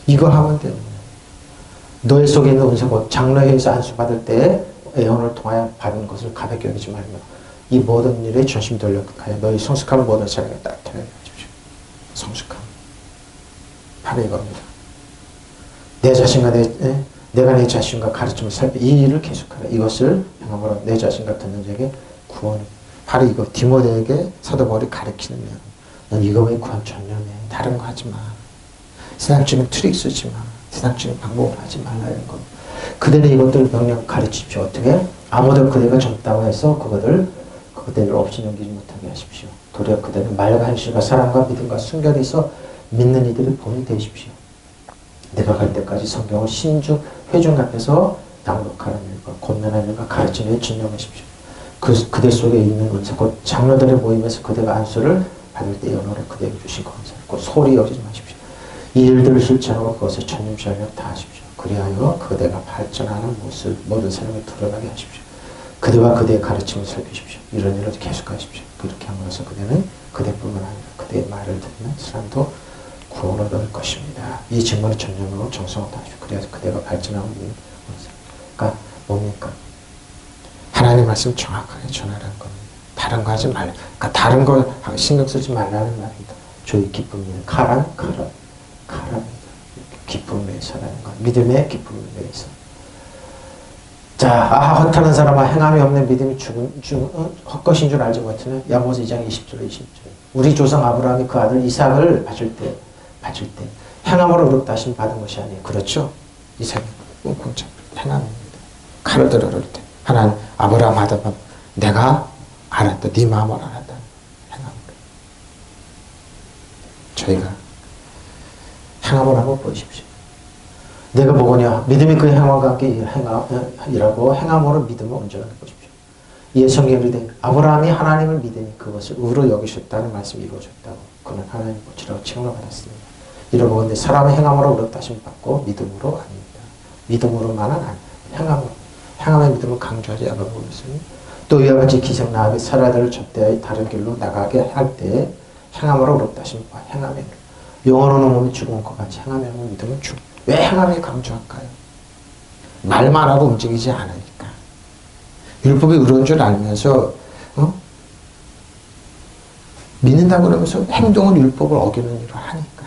이거 하면 돼요. 너의 속에 있는 은사 곧 장로회에서 안수받을 때 애원을 통하여 받은 것을 가볍게 여기지 말며 이 모든 일에 전심 돌려하여 너희 성숙한 모든 사람에게 따뜻하게 해주십시오. 성숙함. 바로 이겁니다. 내 자신과 내가 내 자신과 가르침을 살펴 이 일을 계속하라. 이것을 행함으로 내 자신과 듣는 자에게 구원을. 바로 이거 디모데에게 사도 바울이 가르치는 면. 넌 이거에 구원 전념해. 다른 거 하지 마. 세상적인 트릭 쓰지 마. 세상적인 방법을 하지 말라 이런 거. 그대는 이것들을 명령 가르치십시오. 어떻게? 아무도 그대가 젊다고 해서 그대를 없이 넘기지 못하게 하십시오. 도리어 그대는 말과 행실과 사랑과 믿음과 순결이 있어 믿는 이들의 본이 되십시오. 내가 갈 때까지 성경을 신중 회중 앞에서 낭독하는 일과 권면하는 일과 가르치는 일에 전념하십시오. 그대 속에 있는 은사 곧 장로들의 모임에서 그대가 안수를 받을 때 연호를 그대에게 주신 권세 곧 소홀히 여기지 마십시오. 이 일들을 실천하고 그것에 전념시하려 다 하십시오. 그리하여 그대가 발전하는 모습 모든 사람이 드러나게 하십시오. 그대와 그대의 가르침을 살피십시오. 이런 일을 계속하십시오. 그렇게 함으로써 그대는 그대뿐만 아니라 그대의 말을 듣는 사람도 구원을 얻을 것입니다. 이 직문을 전념하고 정성을 다하십시오. 그래서 그대가 발전하고 있는 것을. 그러니까 뭡니까? 하나님 말씀 정확하게 전하라는 겁니다. 다른 거 하지 말라. 그러니까 다른 거 신경 쓰지 말라는 말입니다. 저희 기쁨이 가라입니다. 기쁨을 위해서라는 것. 믿음의 기쁨을 위해서. 자, 허탄한 사람아 행함이 없는 믿음이 헛것인 줄 알지 못하는 야고보서 2장 20절 20절. 우리 조상 아브라함이 그 아들 이삭을 바칠 때 행함으로 의롭다 하심 받은 것이 아니에요. 그렇죠? 이삭이 공짜 행함입니다. 칼을 들어 올 때 하나님 아브라함 하다가 내가 알았다. 네 마음을 알았다. 행함으로. 저희가 행함을 한번 보십시오. 내가 보거냐 믿음이 그 행함과 함께 일하고 행함으로 믿음을 온전하게 보십시오. 이에 성경이 이르되 아브라함이 하나님을 믿으니 그것을 의로 여기셨다는 말씀이 이루어졌다고 그는 하나님 보시라고 칭함을 받았습니다. 이러보건대 사람의 행함으로 의롭다 하심을 받고 믿음으로 아닙니다. 믿음으로만은 아닙니다. 행함의 믿음을 강조하지 않아보고 있으니 또 이와 같이 기생 나합이 사라들을 접대하여 다른 길로 나가게 할 때에 행함으로 의롭다 하심을 받고 행함의 영원한 몸이 죽은 것 같이 행함의 믿음은 죽음. 왜 행함을 강조할까요? 말만 하고 움직이지 않으니까. 율법이 의로운 줄 알면서 믿는다고 그러면서 행동은 율법을 어기는 일을 하니까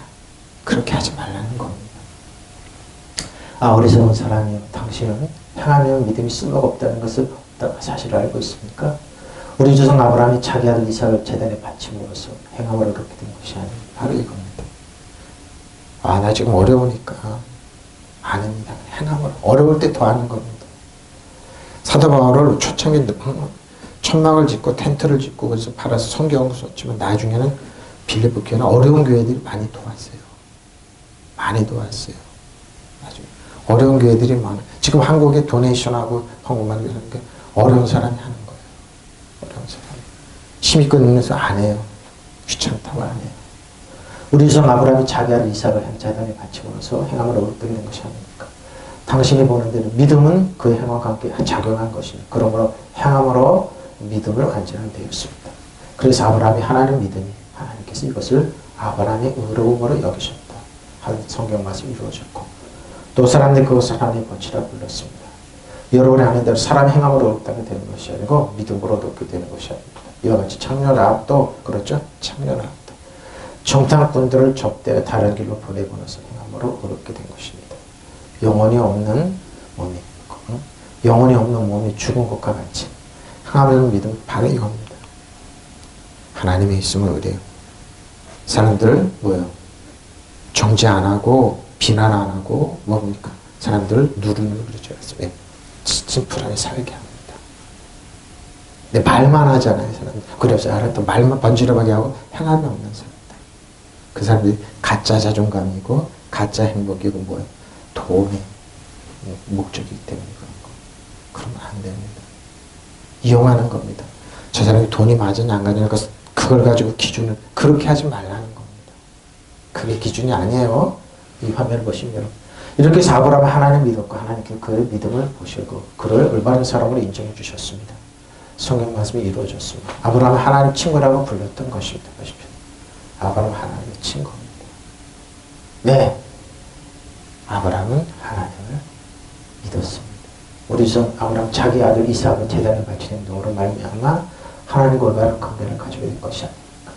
그렇게 하지 말라는 겁니다. 어리석은 사람이요 당신은 행하면 믿음이 쓸모가 없다는 것을 사실을 알고 있습니까? 우리 조상 아브라함이 자기 아들 이삭을 제단에 바침으로써 행함을 얻게 된 것이 아니에요. 바로 이겁니다. 나 지금 어려우니까 아닙니다. 행함을 어려울 때 더 하는 겁니다. 사도 바울을 초창기 천막을 짓고 텐트를 짓고 그래서 팔아서 성경을 썼지만 나중에는 빌립보 교회는 어려운 교회들이 많이 도왔어요. 많이 도왔어요. 나중에 어려운 교회들이 많아. 지금 한국에 도네이션하고 한국만 그러니까 어려운 사람이 하는 거예요. 어려운 사람이 힘이 끊으면서 안 해요. 귀찮다고 안 해요. 우리 조상 아브라함이 자기 아들 이삭을 제단에 바치면서 행함을 얻게 된 것이 아닙니까? 당신이 보는 대로 믿음은 그 행함과 함께 작용한 것이니 그러므로 행함으로 믿음을 완전한 되었습니다. 그래서 아브라함이 하나님 믿으니 하나님께서 이것을 아브라함의 의로움으로 여기셨다 하는 성경 말씀이 이루어졌고 또 사람들이 그것을 하나님의 법치라 불렀습니다. 여러분이 아는 대로 사람의 행함으로 얻게 되는 것이 아니고 믿음으로 얻게 되는 것이 아닙니다. 이와 같이 청년 라합도 그렇죠? 청년 라합 정탐꾼들을 접대해 다른 길로 보내고 나서 행함으로 얻게 된 것입니다. 영혼이 없는 몸이 죽은 것과 같이 행함을 믿음 바로 이겁니다. 하나님의 있음을 의뢰요. 사람들을 정죄 안 하고 비난 안 하고 뭡니까? 사람들을 누르는 그러죠. 심플하게 살게 합니다. 근데 말만 하잖아요. 사람들. 그래서 알았다. 말만 번지르하게 하고 행함이 없는 사람. 그 사람들이 가짜 자존감이고 가짜 행복이고 도움의 목적이기 때문에 그런 거. 그러면 안 됩니다. 이용하는 겁니다. 저 사람이 돈이 맞으냐 안 맞으냐 그걸 가지고 기준을 그렇게 하지 말라는 겁니다. 그게 기준이 아니에요. 이 화면을 보시면 여러분. 이렇게 해서 아브라함은 하나님 믿었고 하나님께 그의 믿음을 보시고 그를 올바른 사람으로 인정해 주셨습니다. 성경 말씀이 이루어졌습니다. 아브라함은 하나님 친구라고 불렀던 것입니다. 보십시오. 아브라함은 하나님의 친구입니다. 네. 아브라함은 하나님을 믿었습니다. 우리 전 아브라함 자기 아들 이삭을 제단에 바치는 행동으로 말미암아 하나님과 올바른 관계를 가지게 된 것이 아닙니까?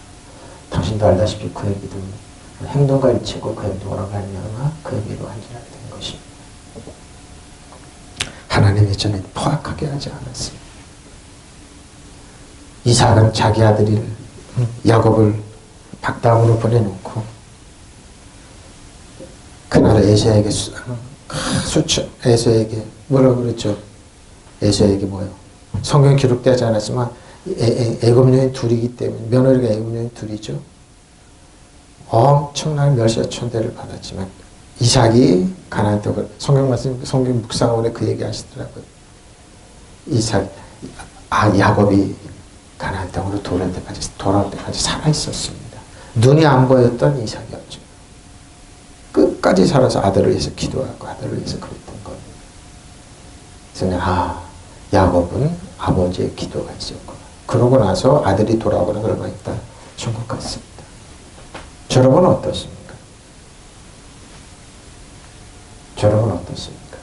당신도 알다시피 그의 믿음은 행동과 일치고 그 행동으로 말미암아 그의 믿음을 완전하게 된 것입니다. 하나님이 저는 포악하게 하지 않았습니다. 이삭은 자기 아들이 야곱을 박담으로 보내놓고 그날 에서에게 에서에게 뭐라고 그랬죠? 에서에게 뭐요? 성경에 기록되지 않았지만 애굽 여인 둘이기 때문에 며느리가 애굽 여인 둘이죠. 엄청난 멸시와 천대를 받았지만 이삭이 가나안 땅을 성경 말씀 성경 묵상원에 그 얘기 하시더라고요. 야곱이 가나안 땅으로 돌아올 때까지 살아 있었습니다. 눈이 안 보였던 이삭이었죠. 끝까지 살아서 아들을 위해서 기도하고 아들을 위해서 그랬던 겁니다. 그래서 야곱은 아버지의 기도가 있었구나. 그러고 나서 아들이 돌아오거나 그러고 있다. 천국 갔습니다. 여러분은 어떻습니까? 여러분은 어떻습니까?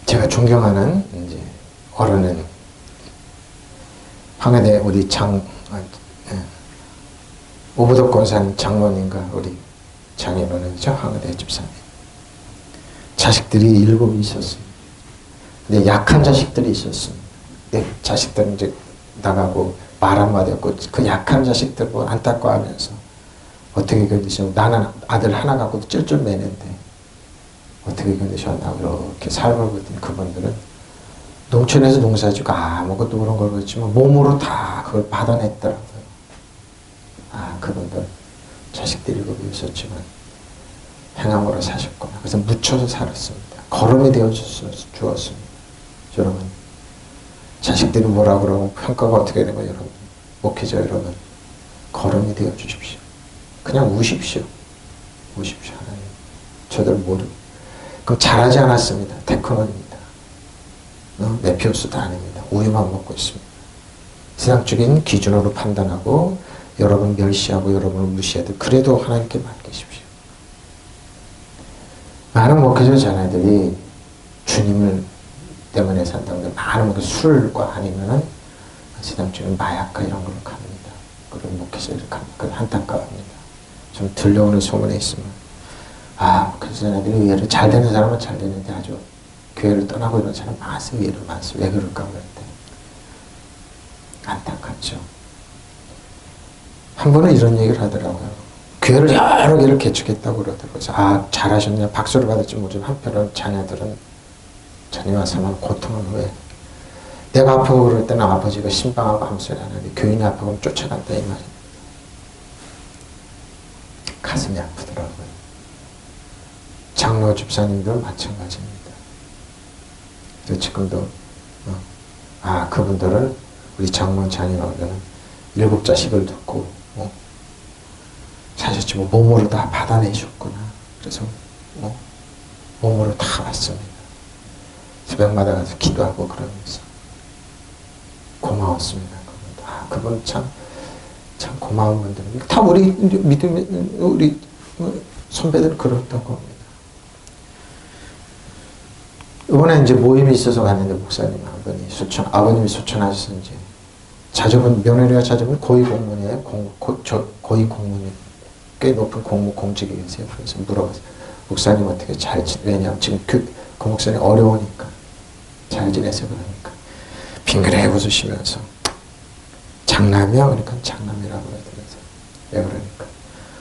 제가 존경하는 이제 어른은 황해대 우리 오부덕 권사님 장모님과 우리 장인어른이죠. 황해대 집사님. 자식들이 7 있었습니다. 근데 약한 자식들이 있었습니다. 내 자식들은 이제 나가고 말 한마디 없고 그 약한 자식들 보고 안타까워하면서 어떻게 견디셨냐고 나는 아들 하나 갖고도 쩔쩔 매는데 어떻게 견디셨나고 이렇게 삶을 보던 그분들은 농촌에서 농사지고 아무것도 그런 걸 그렇지만 몸으로 다 그걸 받아냈더라고요. 그분들 자식들이 7 있었지만 행함으로 사셨구나. 그래서 묻혀서 살았습니다. 걸음이 되어 주었습니다. 여러분 자식들이 뭐라 그러고 평가가 어떻게 되면 여러분 목회자 여러분 걸음이 되어 주십시오. 그냥 우십시오. 우십시오. 하나님 저들 모르고 그럼 잘하지 않았습니다. 테크노입니다. 메피우스도 아닙니다. 우유만 먹고 있습니다. 세상적인 기준으로 판단하고 여러분 멸시하고 여러분을 무시해도 그래도 하나님께 맡기십시오. 많은 목회자 자녀들이 주님을 때문에 산다고 많은 술과 아니면은 세상적인 마약과 이런 걸로 갑니다. 그리고 목회자를 갑니다. 안타까워합니다. 좀 들려오는 소문에 있으면 목회자들이 의외로 잘 되는 사람은 잘 되는데 아주 교회를 떠나고 이런 사람 많습니다. 의외로 많습니다. 왜 그럴까 그럴 때 안타깝죠. 한 번은 이런 얘기를 하더라고요. 교회를 여러 개를 개척했다고 그러더라고요. 그래서 잘하셨냐 박수를 받을지 모르지만 한편으로는 자녀들은 자녀와 사는 고통은 왜 내가 아프고 그럴 때는 아버지가 신방하고 아무 소리 안 하는데 교인이 아프고 쫓아간다 이 말입니다. 가슴이 아프더라고요. 장로 집사님도 마찬가지입니다. 그래서 지금도 그분들은 우리 장모 자녀는 7 자식을 두고 사셨지 몸으로 다 받아내셨구나. 그래서 몸으로 다 왔습니다. 새벽마다 가서 기도하고 그러면서 고마웠습니다. 그분 참 고마운 분들입니다. 다 우리 믿음 우리 선배들 그렇다고 합니다. 이번에 이제 모임이 있어서 갔는데 목사님 한 분이 아버님이 소천하셔서 이제 자녀분 며느리가 자녀분 고위 공무원이에요. 고위 공무원이 꽤 높은 공직에 계세요. 그래서 물어봤어요. 목사님 어떻게 잘 왜냐면 지금 그 목사님 어려우니까 잘 지내세요. 그러니까 빙그레 웃으시면서 장남이야? 그러니까 장남이라고 그러면서 왜 그러니까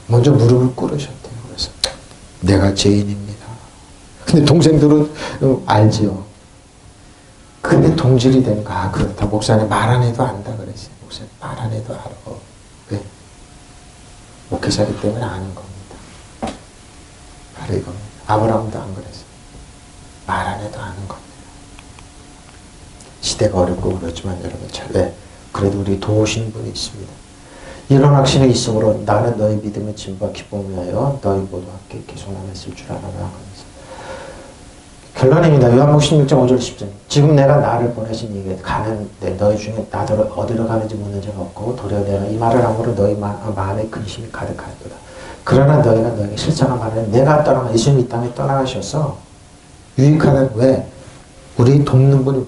먼저 무릎을 꿇으셨대요. 그래서 내가 죄인입니다. 근데 동생들은 알지요. 근데 동질이 되니까 그렇다. 목사님 말 안 해도 안다 그랬어요. 목사님 말 안 해도 알아. 왜? 목회자기 때문에 아는 겁니다. 바로 이겁니다. 아브라함도 안 그랬어요. 말 안 해도 아는 겁니다. 시대가 어렵고 그렇지만 여러분 왜? 그래도 우리 도우신 분이 있습니다. 이런 확신이 있으므로 나는 너희 믿음의 진보와 기쁨을 위하여 너희 모두와 함께 계속 남아있을 줄 알아라. 결론입니다. 요한복음 16장 5절 10절. 지금 내가 나를 보내신 이에게 가는데 너희 중에 나더러 어디로 가는지 묻는 자가 없고 도리어 내가 이 말을 함으로 너희 마음에 근심이 가득하였도다. 그러나 너희가 너에게 실상한 말은 내가 떠나가 예수님이 이 땅에 떠나가셔서 유익하다는 왜? 우리 돕는 분을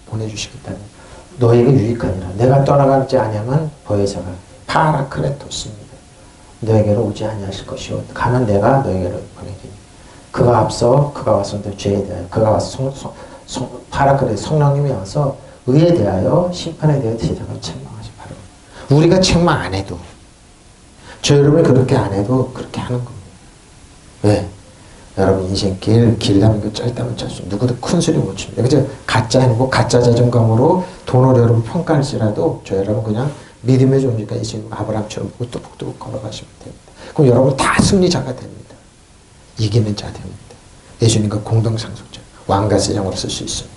보내주시겠다는 너에게 유익하니라. 내가 떠나가지 아니하면 보혜사가 파라크레토스입니다. 너에게로 오지 아니하실 것이요 가면 내가 너에게로 보내리니 그가 앞서 그가 와서 너 죄에 대하여 그가 와서 파라크레 성령님이 와서 의에 대하여 심판에 대하여 세상을 책망하시 바로 우리가 책망 안 해도 저 여러분이 그렇게 안 해도 그렇게 하는 겁니다. 왜? 여러분 인생길 길다면 그 짧다면 짧수 누구도 큰 소리 못 칩니다. 그죠? 가짜 행복, 가짜 자존감으로 돈으로 여러분 평가할지라도 저 여러분 그냥 믿음의 존재가 예수님 아브라함처럼 보고 뚝뚝뚝 걸어가시면 됩니다. 그럼 여러분 다 승리자가 됩니다. 이기는 자 됩니다. 예수님과 공동상속자, 왕가세장으로 쓸 수 있습니다.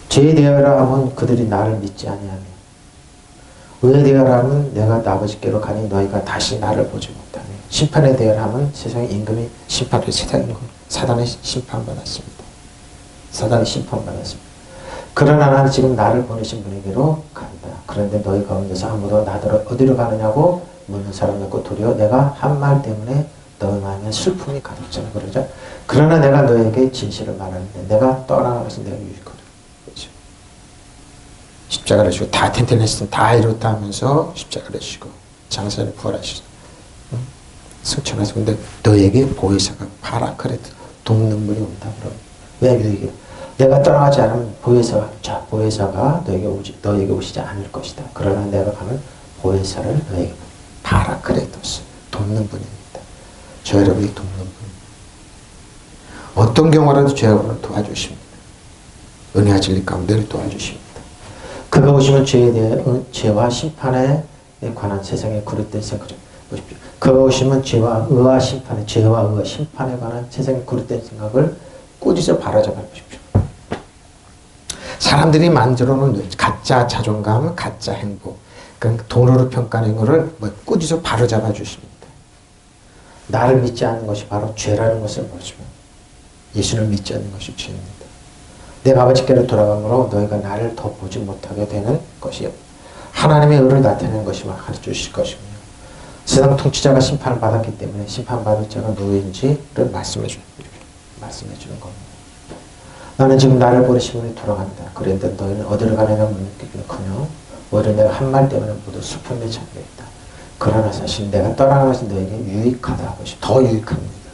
죄에 대하여라 하면 그들이 나를 믿지 아니하며 의에 대하여라 하면 내가 아버지께로 가니 너희가 다시 나를 보지 못하며 심판에 대하여라 하면 세상의 임금이 심판을 사단의 심판받았습니다. 사단의 심판받았습니다. 그러나 나는 지금 나를 보내신 분에게로 간다. 그런데 너희 가운데서 아무도 나더러 어디로 가느냐고 묻는 사람이 없고 도리어 내가 한 말 때문에 너희 마음에 슬픔이 가득잖아. 그러죠? 그러나 내가 너에게 진실을 말하는데 내가 떠나는 것은 내가 유익거든. 그렇죠? 십자가를 지고 다 텐텐했으면 다 이뤘다 하면서 십자가를 지고 장사를 부활하시죠. 응? 승천하시고 근데 너에게 보혜사가 파라크레트 돕는 분이 온다. 그럼 왜 유익이야? 내가 떠나가지 않으면 보혜사가 너에게 오시지 않을 것이다. 그러나 내가 가면 보혜사를 너에게 파라크레토스 돕는 분입니다. 저 여러분이 돕는 분. 어떤 경우라도 저 여러분을 도와주십니다. 은혜와 진리 가운데 도와주십니다. 그가 오시면 죄와 심판에 관한 세상에 그릇된 생각 보십시오. 그가 오시면 죄와 의와 심판에 관한 세상에 그릇된 생각을 꾸짖어 바로잡아 보십시오. 사람들이 만들어 놓은 가짜 자존감, 가짜 행복, 그러니까 돈으로 평가하는 것을 꾸짖어 바로잡아 주십니다. 나를 믿지 않는 것이 바로 죄라는 것을 모르시면 예수를 믿지 않는 것이 죄입니다. 내가 아버지께로 돌아가므로 너희가 나를 더 보지 못하게 되는 것이요. 하나님의 의를 나타내는 것이만 가르쳐 주실 것이며 세상 통치자가 심판을 받았기 때문에 심판받을 자가 누구인지를 말씀해 주는 겁니다. 나는 지금 나를 보내신 분이 돌아간다. 그런데 너희는 어디로 가느냐 묻기는커녕 오히려 내가 한 말 때문에 모두 슬픔에 잠겨있다. 그러나 사실 내가 떠나는 것이 너에게 유익하다. 것이 더 유익합니다.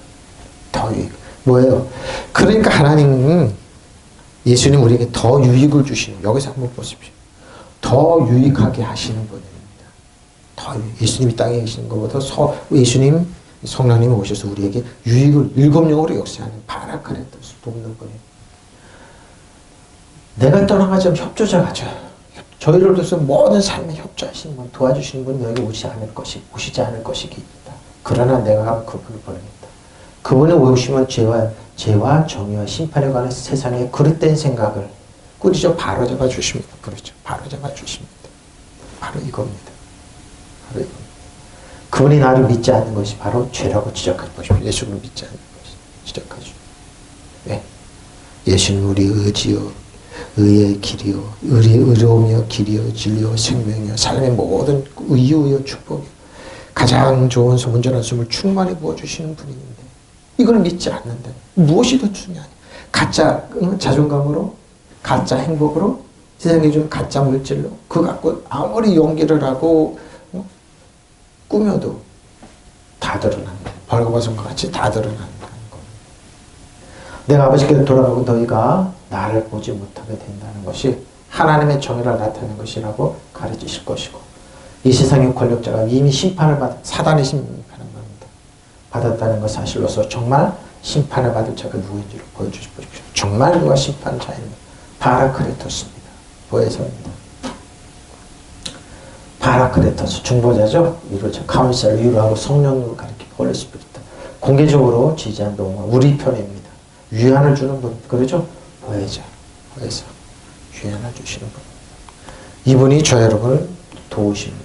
더 유익. 뭐예요? 그러니까 하나님은 예수님 우리에게 더 유익을 주시는 여기서 한번 보십시오. 더 유익하게 하시는 분입니다. 더 예수님이 땅에 계시는 것보다 예수님 성령님이 오셔서 우리에게 유익을 일곱 영으로 역사하는 파라크레토스 돕는 분입니다. 내가 떠나가지 않으면 협조자가 저희를 위해서 모든 삶에 협조하시는 분, 도와주시는 분이 너에게 오시지 않을 것이기다. 그러나 내가 그분을 보내겠다. 그분이 오시면 죄와 정의와 심판에 관한 세상에 그릇된 생각을 꾸짖어 바로잡아 주십니다. 그렇죠. 바로잡아 주십니다. 바로 이겁니다. 바로 이겁니다. 그분이 나를 믿지 않는 것이 바로 죄라고 지적해 보십시오. 예수를 믿지 않는 것이 지적하죠. 왜? 예수는 우리 의지요. 의의 길이요, 의로우며 길이요, 진리요, 생명이요, 삶의 모든 의유요, 축복이요. 가장 좋은 온전한 숨을 충만히 부어주시는 분인데 이걸 믿지 않는다. 무엇이 더 중요하냐? 가짜 자존감으로, 가짜 행복으로, 세상에 주는 가짜 물질로 그거 갖고 아무리 용기를 하고 꾸며도 다 드러난다. 벌거벗은 것 같이 다 드러난다는 겁니다. 내가 아버지께로 돌아가고 너희가 나를 보지 못하게 된다는 것이 하나님의 정의를 나타내는 것이라고 가르치실 것이고 이 세상의 권력자가 이미 사단의 심판을 받았다는 것 사실로서 정말 심판을 받을 자가 누구인지를 보여주십시오. 정말 누가 심판자입니다. 파라크레토스입니다. 보혜사입니다. 파라크레토스 중보자죠. 카운셀을 위로하고 성령으로 가리키고 홀리스피릿 공개적으로 지지한 동안 우리 편입니다. 위안을 주는 분 그러죠. 보혜사 위안을 주시는 분. 이분이 저 여러분을 도우십니다.